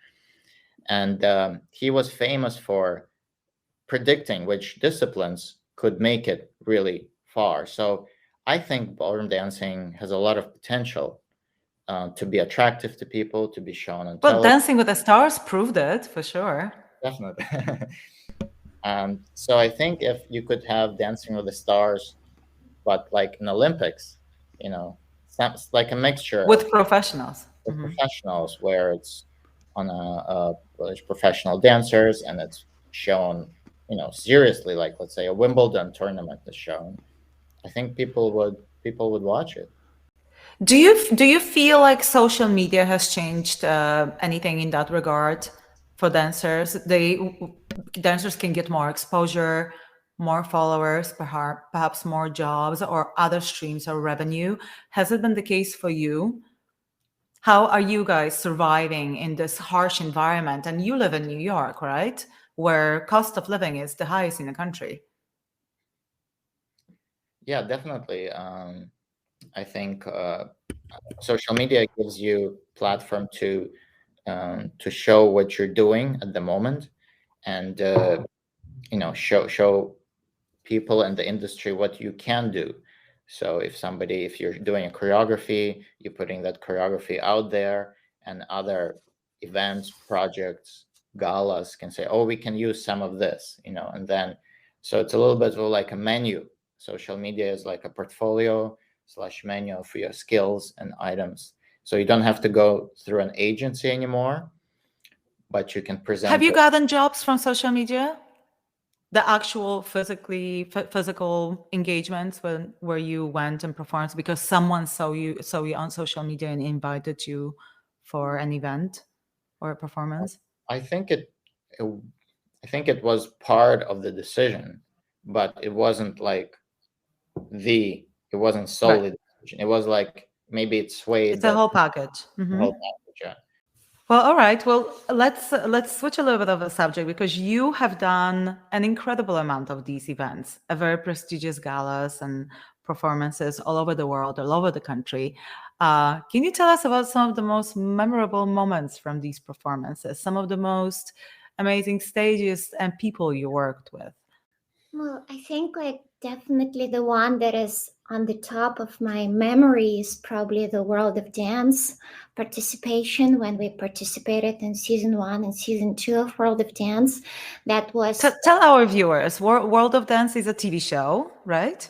And he was famous for predicting which disciplines could make it really far. So I think ballroom dancing has a lot of potential to be attractive to people, to be shown on Well, television. Dancing with the Stars proved it, for sure. Definitely. So I think if you could have Dancing with the Stars, but like in Olympics, it's like a mixture With professionals. with professionals, where it's on there's professional dancers, and it's shown, seriously, like let's say a Wimbledon tournament is shown. I think people would watch it. Do you feel like social media has changed anything in that regard for dancers? Dancers can get more exposure, more followers, perhaps more jobs or other streams of revenue. Has it been the case for you? How are you guys surviving in this harsh environment? And you live in New York, right? Where cost of living is the highest in the country. Yeah, definitely. I think social media gives you platform to show what you're doing at the moment, and show people in the industry what you can do. So if you're doing a choreography, you're putting that choreography out there, and other events, projects, galas can say, oh, we can use some of this, and then, so it's a little bit of like a menu. Social media is like a portfolio / menu for your skills and items. So you don't have to go through an agency anymore, but you can present. Have you gotten jobs from social media? The actual physical engagements where you went and performed because someone saw you on social media and invited you for an event or a performance? I think it was part of the decision, but it wasn't like it wasn't solely Right. the decision. It was like maybe it swayed. It's a whole package. The whole package, yeah. Well, all right. Well, let's switch a little bit of the subject, because you have done an incredible amount of these events, a very prestigious galas and performances all over the world, all over the country. Can you tell us about some of the most memorable moments from these performances, some of the most amazing stages and people you worked with? Well, I think like definitely the one that is on the top of my memory is probably the World of Dance participation, when we participated in season 1 and season 2 of World of Dance. That was... Tell our viewers, World of Dance is a TV show, right?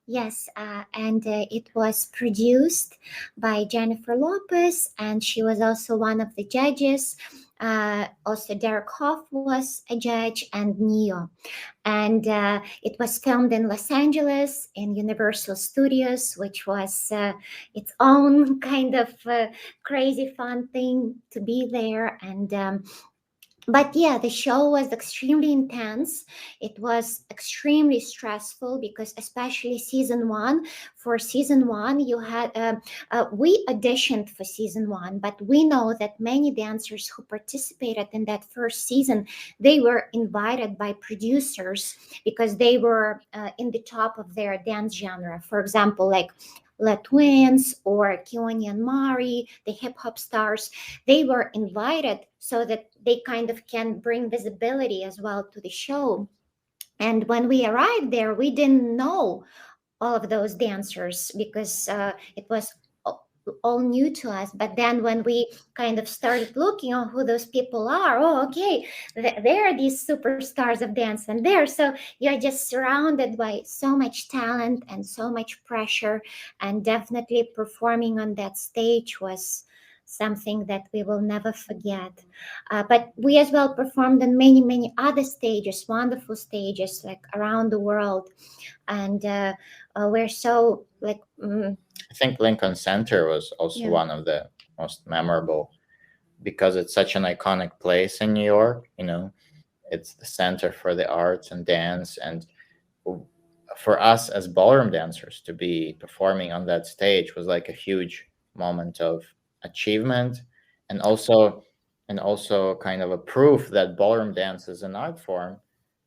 Yes, and it was produced by Jennifer Lopez, and she was also one of the judges. Also, Derek Hoff was a judge, and Neo. And it was filmed in Los Angeles in Universal Studios, which was its own kind of crazy fun thing to be there. And but yeah, the show was extremely intense. It was extremely stressful because, especially season 1, for season 1, you had we auditioned for season 1, but we know that many dancers who participated in that first season, they were invited by producers because they were in the top of their dance genre. For example, like La Twins or Keone and Mari, the hip hop stars, they were invited so that they kind of can bring visibility as well to the show. And when we arrived there, we didn't know all of those dancers because it was all new to us. But then when we kind of started looking on who those people are, oh, okay, there are these superstars of dance and there. So you're just surrounded by so much talent and so much pressure, and definitely performing on that stage was something that we will never forget. But we as well performed on many, many other stages, wonderful stages like around the world. And we're so like... I think Lincoln Center was also one of the most memorable because it's such an iconic place in New York. It's the center for the arts and dance. And for us as ballroom dancers to be performing on that stage was like a huge moment of achievement and also kind of a proof that ballroom dance as an art form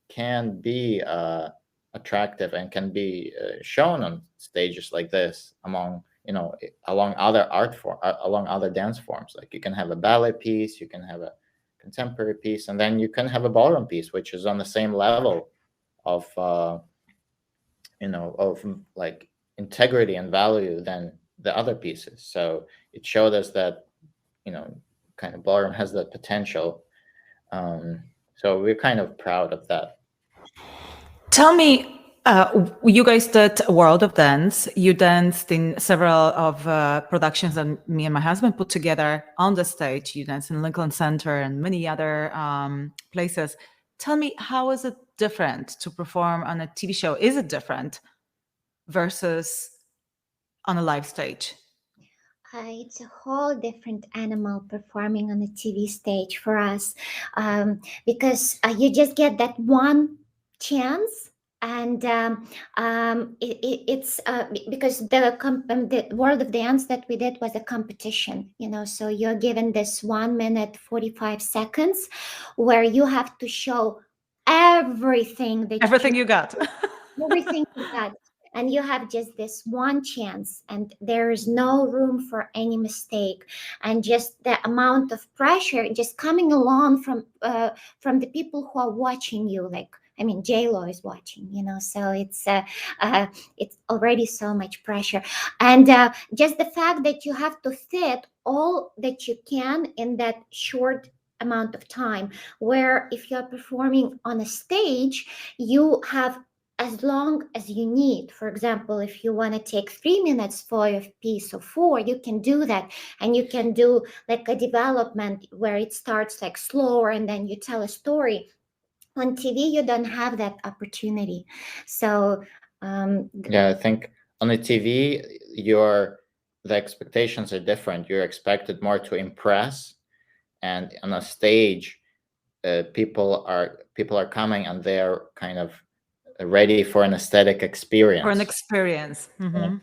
can be attractive and can be shown on stages like this along other dance forms. Like you can have a ballet piece, you can have a contemporary piece, and then you can have a ballroom piece, which is on the same level of like integrity and value than the other pieces. So it showed us that kind of ballroom has that potential. So we're kind of proud of that. Tell me, you guys did World of Dance. You danced in several of productions that me and my husband put together on the stage. You danced in Lincoln Center and many other places. Tell me, how is it different to perform on a TV show? Is it different versus on a live stage? It's a whole different animal performing on a TV stage for us, because you just get that one chance. And it's because the World of Dance that we did was a competition, so you're given this 1 minute 45 seconds where you have to show everything you got. Everything you got. And you have just this one chance, and there is no room for any mistake. And just the amount of pressure just coming along from the people who are watching you, J-Lo is watching, so it's already so much pressure. And just the fact that you have to fit all that you can in that short amount of time, where if you're performing on a stage, you have as long as you need. For example, if you want to take 3 minutes for a piece of 4, you can do that. And you can do like a development where it starts like slower and then you tell a story. On TV, you don't have that opportunity. So I think on the TV, the expectations are different. You're expected more to impress, and on a stage, people are coming and they're kind of ready for an aesthetic experience. Mm-hmm.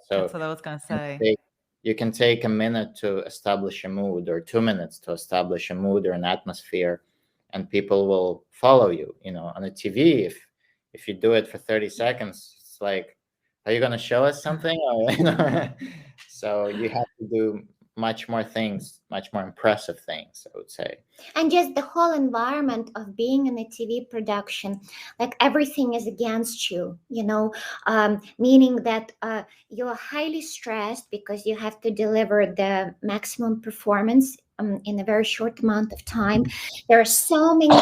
So that's what I was going to say. You can take a minute to establish a mood, or 2 minutes to establish a mood or an atmosphere, and people will follow you. On the TV, if you do it for 30 seconds, it's like, are you going to show us something? So you have to do much more things, much more impressive things, I would say. And just the whole environment of being in a TV production, like everything is against you, meaning that you're highly stressed because you have to deliver the maximum performance in a very short amount of time. There are so many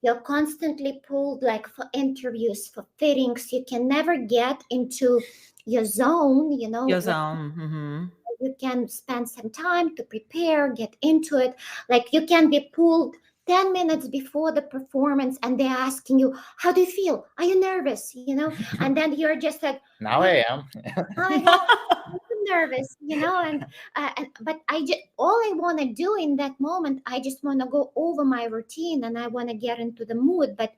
you're constantly pulled like for interviews, for fittings. You can never get into your zone, Your zone. Mm-hmm. You can spend some time to prepare, get into it. Like you can be pulled 10 minutes before the performance and they're asking you, how do you feel? Are you nervous? And then you're just like, now I am. I'm nervous, but all I want to do in that moment, I just want to go over my routine and I want to get into the mood. But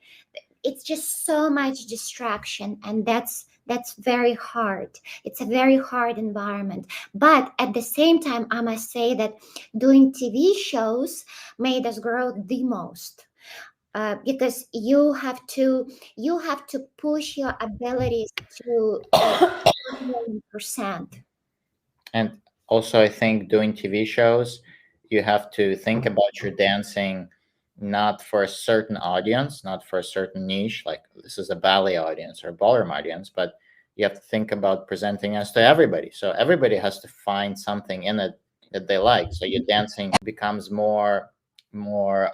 it's just so much distraction, and that's very hard. It's a very hard environment. But at the same time, I must say that doing TV shows made us grow the most, because you have to push your abilities to 1,000,000%. And also, I think doing TV shows, you have to think about your dancing not for a certain audience, not for a certain niche, like this is a ballet audience or a ballroom audience, but you have to think about presenting us to everybody. So everybody has to find something in it that they like. So your dancing becomes more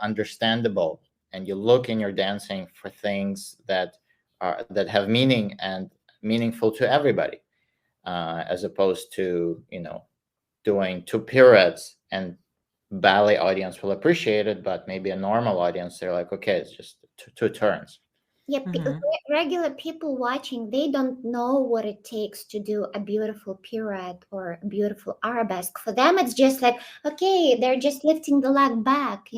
understandable, and you look in your dancing for things that have meaning and meaningful to everybody, as opposed to doing 2 pirouettes and ballet audience will appreciate it, but maybe a normal audience, they're like, okay, it's just 2 turns. Yeah, regular people watching, they don't know what it takes to do a beautiful pirouette or a beautiful arabesque. For them, it's just like, okay, they're just lifting the leg back,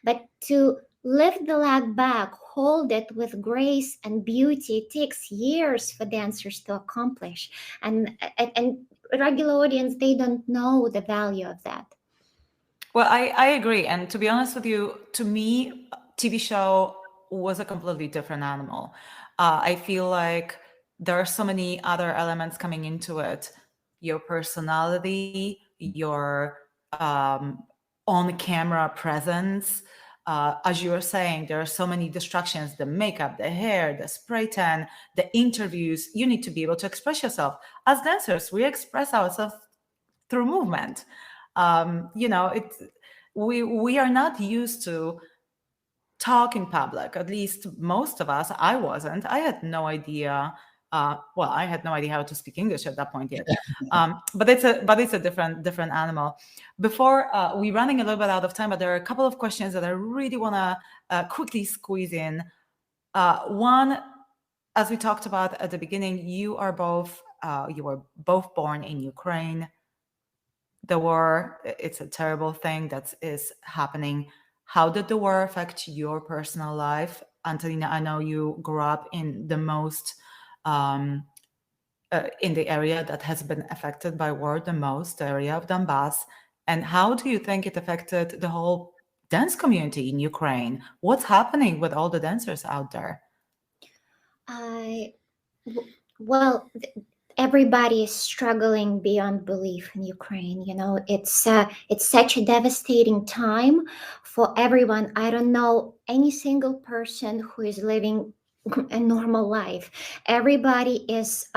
But to lift the leg back, hold it with grace and beauty, it takes years for dancers to accomplish. And regular audience, they don't know the value of that. Well, I agree. And to be honest with you, to me, TV show was a completely different animal. I feel like there are so many other elements coming into it. Your personality, your on-camera presence. As you were saying, there are so many distractions: the makeup, the hair, the spray tan, the interviews. You need to be able to express yourself. As dancers, we express ourselves through movement. It's we are not used to talk in public. At least most of us. I wasn't. I had no idea. I had no idea how to speak English at that point yet. But it's a different animal. Before we're running a little bit out of time, but there are a couple of questions that I really want to quickly squeeze in. One, as we talked about at the beginning, you were both born in Ukraine. The war, it's a terrible thing that is happening. How did the war affect your personal life? Antonina, I know you grew up in the most in the area that has been affected by war the most, the area of Donbass. And how do you think it affected the whole dance community in Ukraine? What's happening with all the dancers out there? Well, everybody is struggling beyond belief in Ukraine. It's such a devastating time for everyone. I don't know any single person who is living a normal life. Everybody is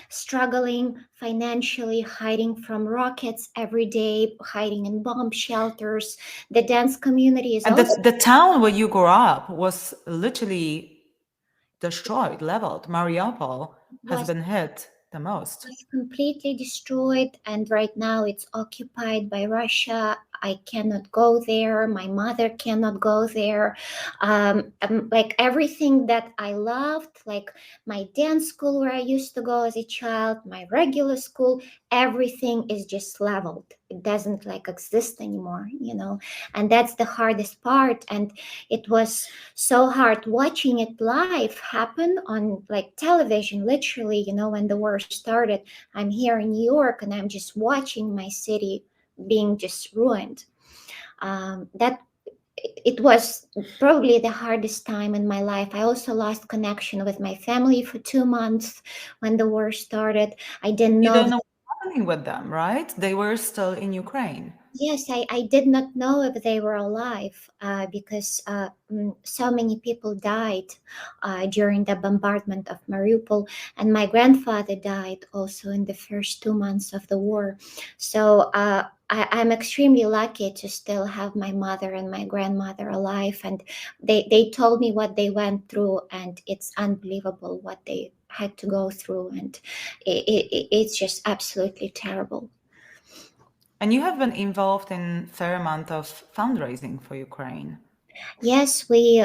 struggling financially, hiding from rockets every day, hiding in bomb shelters. The dance community is And also the town where you grew up was literally destroyed, leveled. Mariupol has been hit the most. was completely destroyed, and right now it's occupied by Russia. I cannot go there. My mother cannot go there. Like everything that I loved, like my dance school where I used to go as a child, my regular school, everything is just leveled. It doesn't like exist anymore, and that's the hardest part. And it was so hard watching it live happen on like television, literally, when the war started. I'm here in New York and I'm just watching my city being just ruined. That it was probably the hardest time in my life. I also lost connection with my family for 2 months when the war started. I didn't You know. don't know what's happening with them, right? They were still in Ukraine. Yes, I did not know if they were alive because so many people died during the bombardment of Mariupol, and my grandfather died also in the first 2 months of the war. So I'm extremely lucky to still have my mother and my grandmother alive, and they told me what they went through, and it's unbelievable what they had to go through, and it's just absolutely terrible. And you have been involved in a fair amount of fundraising for Ukraine. Yes, we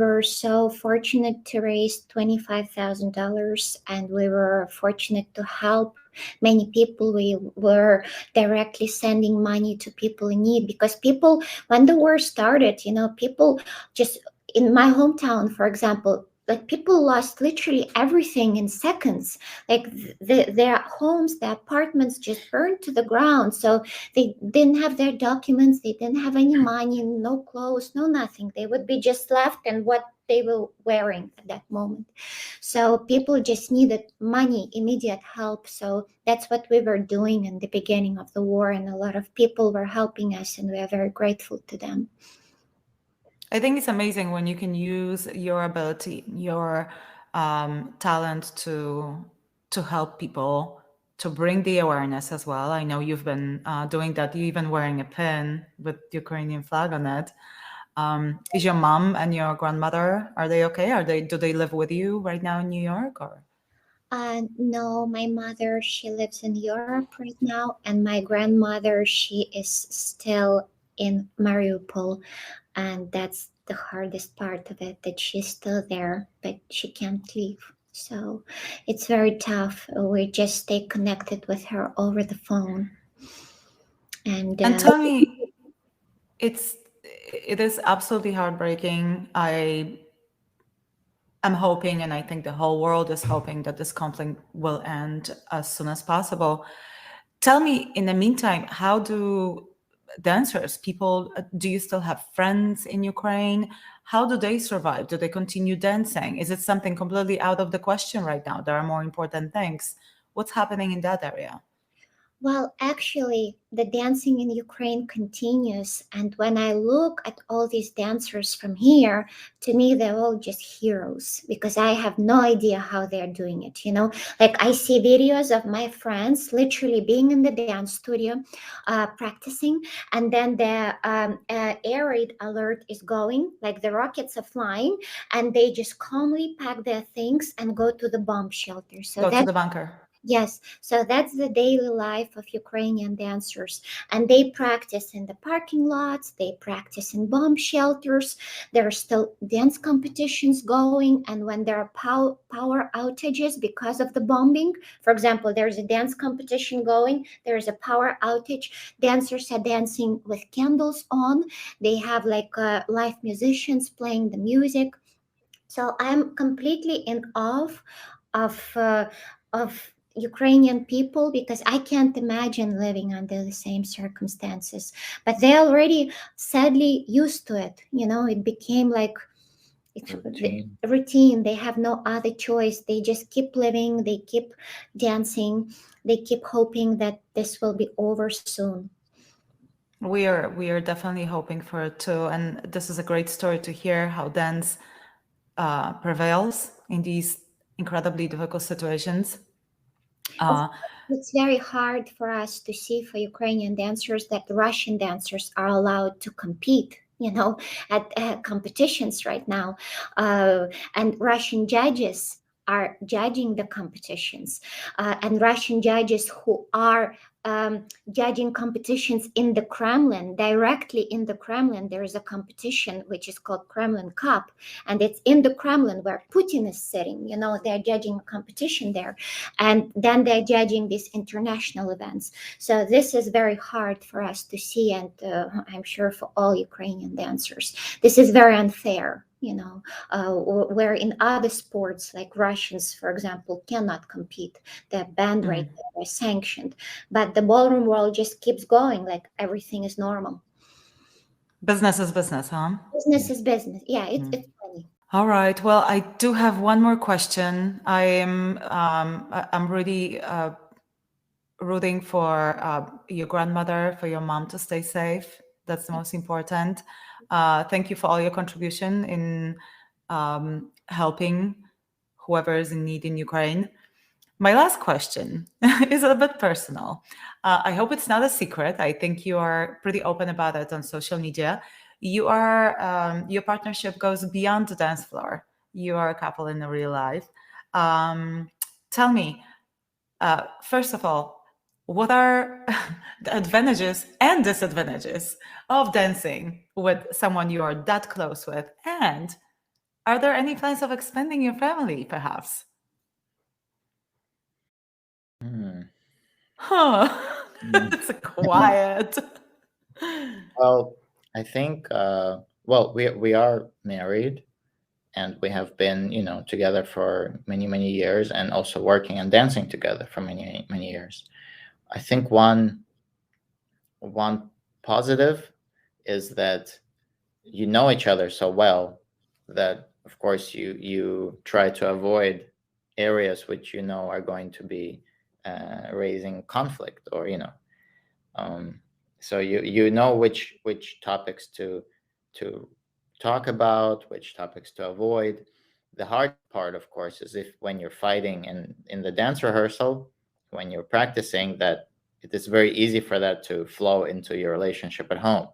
were so fortunate to raise $25,000, and we were fortunate to help many people. We were directly sending money to people in need because people, when the war started, people just in my hometown, for example, like people lost literally everything in seconds. Like their homes, their apartments just burned to the ground. So they didn't have their documents, they didn't have any money, no clothes, no nothing. They would be just left in what they were wearing at that moment. So people just needed money, immediate help. So that's what we were doing in the beginning of the war, and a lot of people were helping us, and we are very grateful to them. I think it's amazing when you can use your ability, your talent to help people, to bring the awareness as well. I know you've been doing that. You even wearing a pin with the Ukrainian flag on it. Is your mom and your grandmother, are they okay? Do they live with you right now in New York, or? No, my mother, she lives in Europe right now, and my grandmother, she is still in Mariupol, and that's the hardest part of it, that she's still there, but she can't leave. So it's very tough. We just stay connected with her over the phone. And tell me, it is absolutely heartbreaking. I'm hoping, and I think the whole world is hoping, that this conflict will end as soon as possible. Tell me, in the meantime, how do dancers? People, do you still have friends in Ukraine? How do they survive? Do they continue dancing? Is it something completely out of the question right now? There are more important things. What's happening in that area? Well, actually, the dancing in Ukraine continues. And when I look at all these dancers from here, to me, they're all just heroes because I have no idea how they're doing it. Like I see videos of my friends literally being in the dance studio, practicing, and then the air raid alert is going, like the rockets are flying, and they just calmly pack their things and go to the bomb shelter. Go to the bunker. Yes, so that's the daily life of Ukrainian dancers. And they practice in the parking lots, they practice in bomb shelters. There are still dance competitions going. And when there are power outages because of the bombing, for example, there's a dance competition going, there's a power outage, dancers are dancing with candles on. They have like live musicians playing the music. So I'm completely in awe of Ukrainian people because I can't imagine living under the same circumstances. But they're already sadly used to it. It became like it's routine. They have no other choice. They just keep living. They keep dancing. They keep hoping that this will be over soon. We are definitely hoping for it too. And this is a great story to hear how dance prevails in these incredibly difficult situations. It's very hard for us to see for Ukrainian dancers that Russian dancers are allowed to compete, at competitions right now. And Russian judges are judging the competitions. And Russian judges who are judging competitions in the Kremlin, directly in the Kremlin, there is a competition which is called Kremlin Cup, and it's in the Kremlin where Putin is sitting. They're judging a competition there, and then they're judging these international events. So this is very hard for us to see, and I'm sure for all Ukrainian dancers, this is very unfair. Where in other sports like Russians, for example, cannot compete. They're banned right now, they're sanctioned. But the ballroom world just keeps going, like everything is normal. Business is business, huh? Business is business. Yeah, it's funny. All right. Well, I do have one more question. I'm really rooting for your grandmother, for your mom to stay safe. That's the most important. Thank you for all your contribution in helping whoever is in need in Ukraine. My last question is a bit personal. I hope it's not a secret. I think you are pretty open about it on social media. Your partnership goes beyond the dance floor. You are a couple in the real life. Tell me, first of all, what are the advantages and disadvantages of dancing with someone you are that close with? And are there any plans of expanding your family, perhaps? It's quiet. Well, I think, we are married and we have been, together for many, many years and also working and dancing together for many, many years. I think one positive is that you know each other so well that, of course, you try to avoid areas which are going to be raising conflict, or so you know which topics to talk about, which topics to avoid. The hard part, of course, is if when you're fighting in the dance rehearsal, when you're practicing, that it is very easy for that to flow into your relationship at home.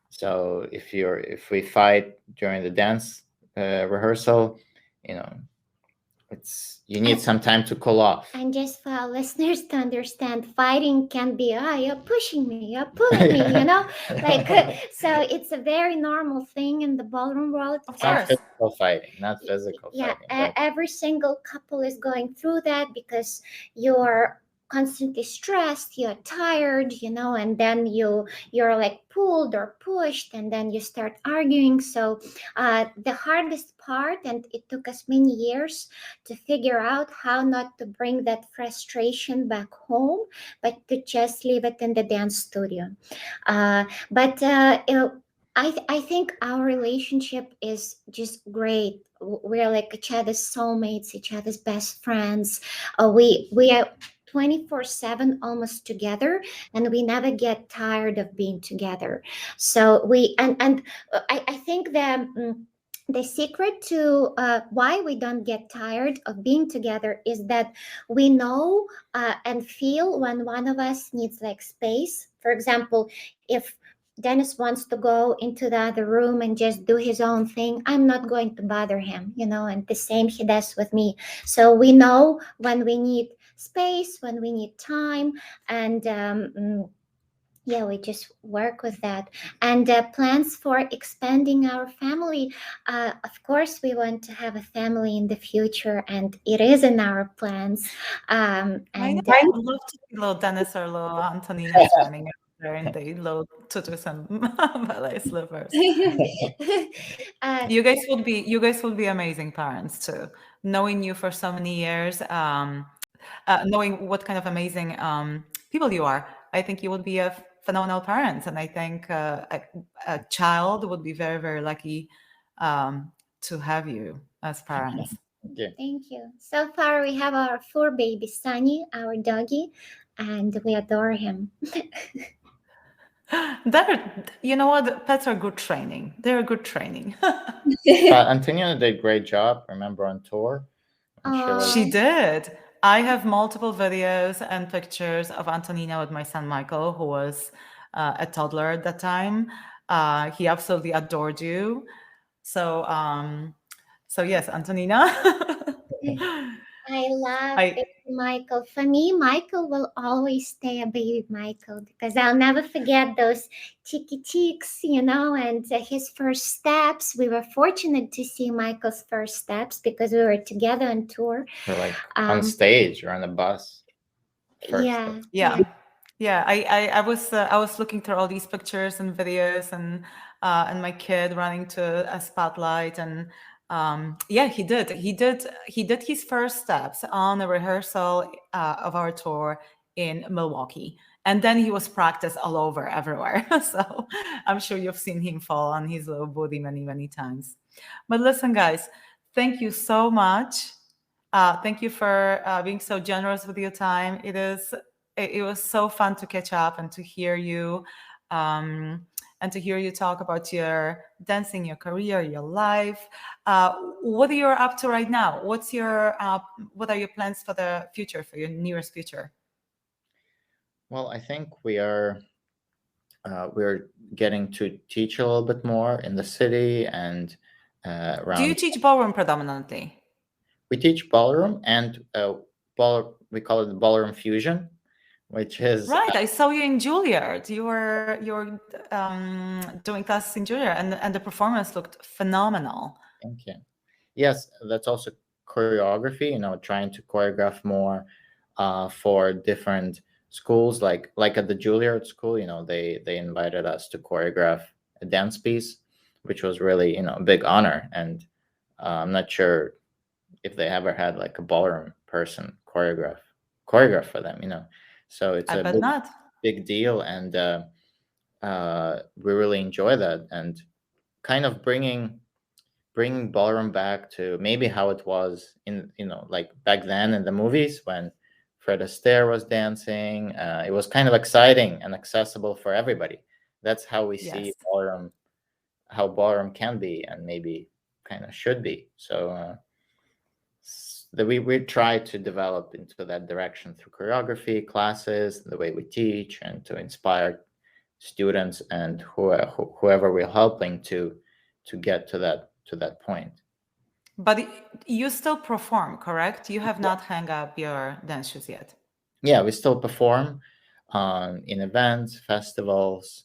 So if we fight during the dance rehearsal, you need some time to cool off. And just for our listeners to understand, fighting can be, you're pushing me, you're pulling me, so it's a very normal thing in the ballroom world. Of Not course. physical fighting, not physical fighting. Every single couple is going through that because you're constantly stressed, you're tired, and then you're like pulled or pushed, and then you start arguing. So the hardest part, and it took us many years to figure out how not to bring that frustration back home, but to just leave it in the dance studio. But I think our relationship is just great. We're like each other's soulmates, each other's best friends. We are 24/7 almost together, and we never get tired of being together. So I think that. The secret to why we don't get tired of being together is that we know and feel when one of us needs like space. For example, if Dennis wants to go into the other room and just do his own thing, I'm not going to bother him, and the same he does with me. So we know when we need space, when we need time, and yeah, we just work with that. And plans for expanding our family. Of course, we want to have a family in the future, and it is in our plans. I And know. I would love to see little Dennis or little Antonina's running out there in the little tutus and ballet slippers. You guys would be amazing parents too. Knowing you for so many years, knowing what kind of amazing people you are, I think you would be a phenomenal parent, and I think a child would be very, very lucky to have you as parents. Yeah. Thank you. So far, we have our fur baby, Sunny, our doggy, and we adore him. You know what? Pets are good training. They're good training. Antonina did a great job. Remember on tour, and she was She did. I have multiple videos and pictures of Antonina with my son Michael, who was a toddler at that time. He absolutely adored you. So, yes, Antonina. I love I baby Michael. For me, Michael will always stay a baby Michael because I'll never forget those cheeky cheeks, and his first steps. We were fortunate to see Michael's first steps because we were together on tour. or like on stage or on the bus. First Yeah. Yeah. I was looking through all these pictures and videos and my kid running to a spotlight, and yeah, he did his first steps on a rehearsal of our tour in Milwaukee, and then he was practiced all over everywhere. So I'm sure you've seen him fall on his little booty many times. But listen, guys, thank you so much. Thank you for being so generous with your time. It was so fun to catch up and to hear you, and to hear you talk about your dancing, your career, your life. What are you up to right now? What are your plans for the future, for your nearest future? Well, I think we're getting to teach a little bit more in the city and around. Do you teach ballroom predominantly? We teach ballroom and we call it ballroom fusion, which is right. I saw you in Juilliard. You were doing classes in Juilliard, and the performance looked phenomenal. Thank you. Yes, that's also choreography. Trying to choreograph more for different schools, like at the Juilliard school. They invited us to choreograph a dance piece, which was really a big honor. And I'm not sure if they ever had like a ballroom person choreograph for them. So it's a big deal, and we really enjoy that, and kind of bringing ballroom back to maybe how it was in like back then in the movies when Fred Astaire was dancing. It was kind of exciting and accessible for everybody. That's how we see ballroom, how ballroom can be and maybe kind of should be. So we try to develop into that direction through choreography classes, the way we teach, and to inspire students and whoever we're helping to get to that point. But you still perform, correct? You have not hung up your dance shoes yet. Yeah, we still perform in events, festivals.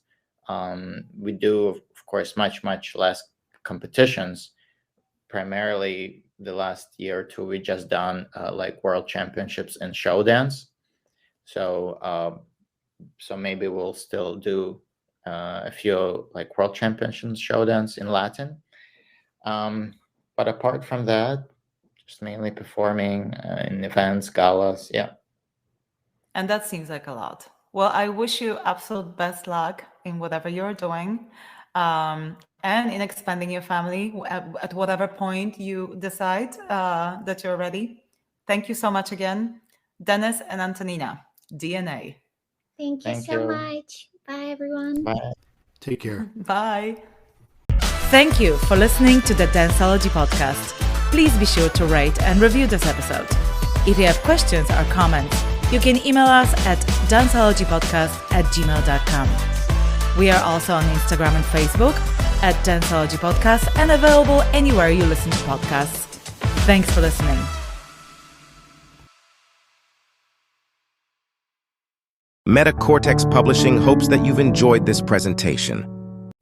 We do, of course, much less competitions. Primarily, the last year or two, we just done like world championships in show dance. So maybe we'll still do a few like World Championships showdowns in Latin. But apart from that, just mainly performing in events, galas. Yeah. And that seems like a lot. Well, I wish you absolute best luck in whatever you're doing, and in expanding your family at whatever point you decide that you're ready. Thank you so much again, Dennis and Antonina, DNA. Thank you so much. Bye, everyone. Bye. Take care. Bye. Thank you for listening to the Danceology Podcast. Please be sure to rate and review this episode. If you have questions or comments, you can email us at danceologypodcast@gmail.com. We are also on Instagram and Facebook at Danceology Podcast and available anywhere you listen to podcasts. Thanks for listening. Metacortex Publishing hopes that you've enjoyed this presentation.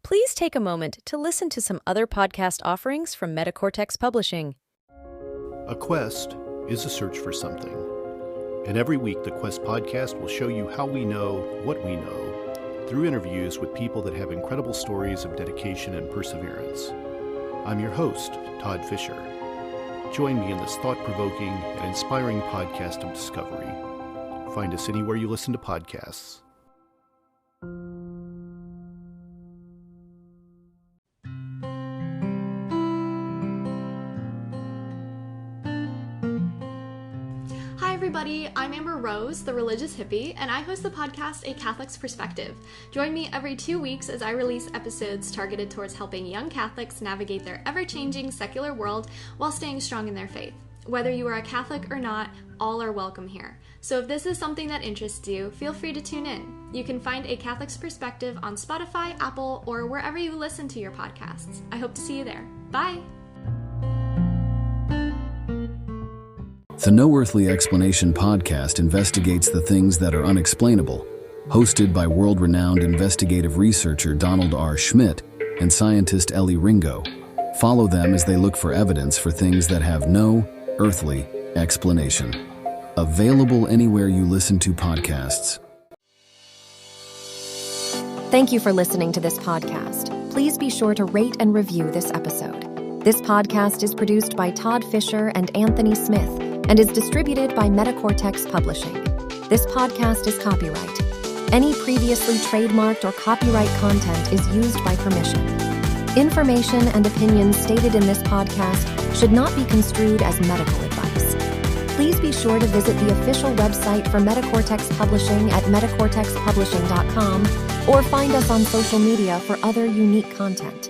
Please take a moment to listen to some other podcast offerings from Metacortex Publishing. A quest is a search for something. And every week, the Quest podcast will show you how we know what we know through interviews with people that have incredible stories of dedication and perseverance. I'm your host, Todd Fisher. Join me in this thought-provoking and inspiring podcast of discovery. Find us anywhere you listen to podcasts. Hi everybody, I'm Amber Rose, the religious hippie, and I host the podcast A Catholic's Perspective. Join me every 2 weeks as I release episodes targeted towards helping young Catholics navigate their ever-changing secular world while staying strong in their faith. Whether you are a Catholic or not, all are welcome here. So if this is something that interests you, feel free to tune in. You can find A Catholic's Perspective on Spotify, Apple, or wherever you listen to your podcasts. I hope to see you there. Bye! The No Earthly Explanation podcast investigates the things that are unexplainable. Hosted by world-renowned investigative researcher Donald R. Schmidt and scientist Ellie Ringo. Follow them as they look for evidence for things that have no earthly explanation. Available anywhere you listen to podcasts. Thank you for listening to this podcast. Please be sure to rate and review this episode. This podcast is produced by Todd Fisher and Anthony Smith and is distributed by Metacortex Publishing. This podcast is copyright. Any previously trademarked or copyright content is used by permission. Information and opinions stated in this podcast should not be construed as medical advice. Please be sure to visit the official website for Metacortex Publishing at metacortexpublishing.com or find us on social media for other unique content.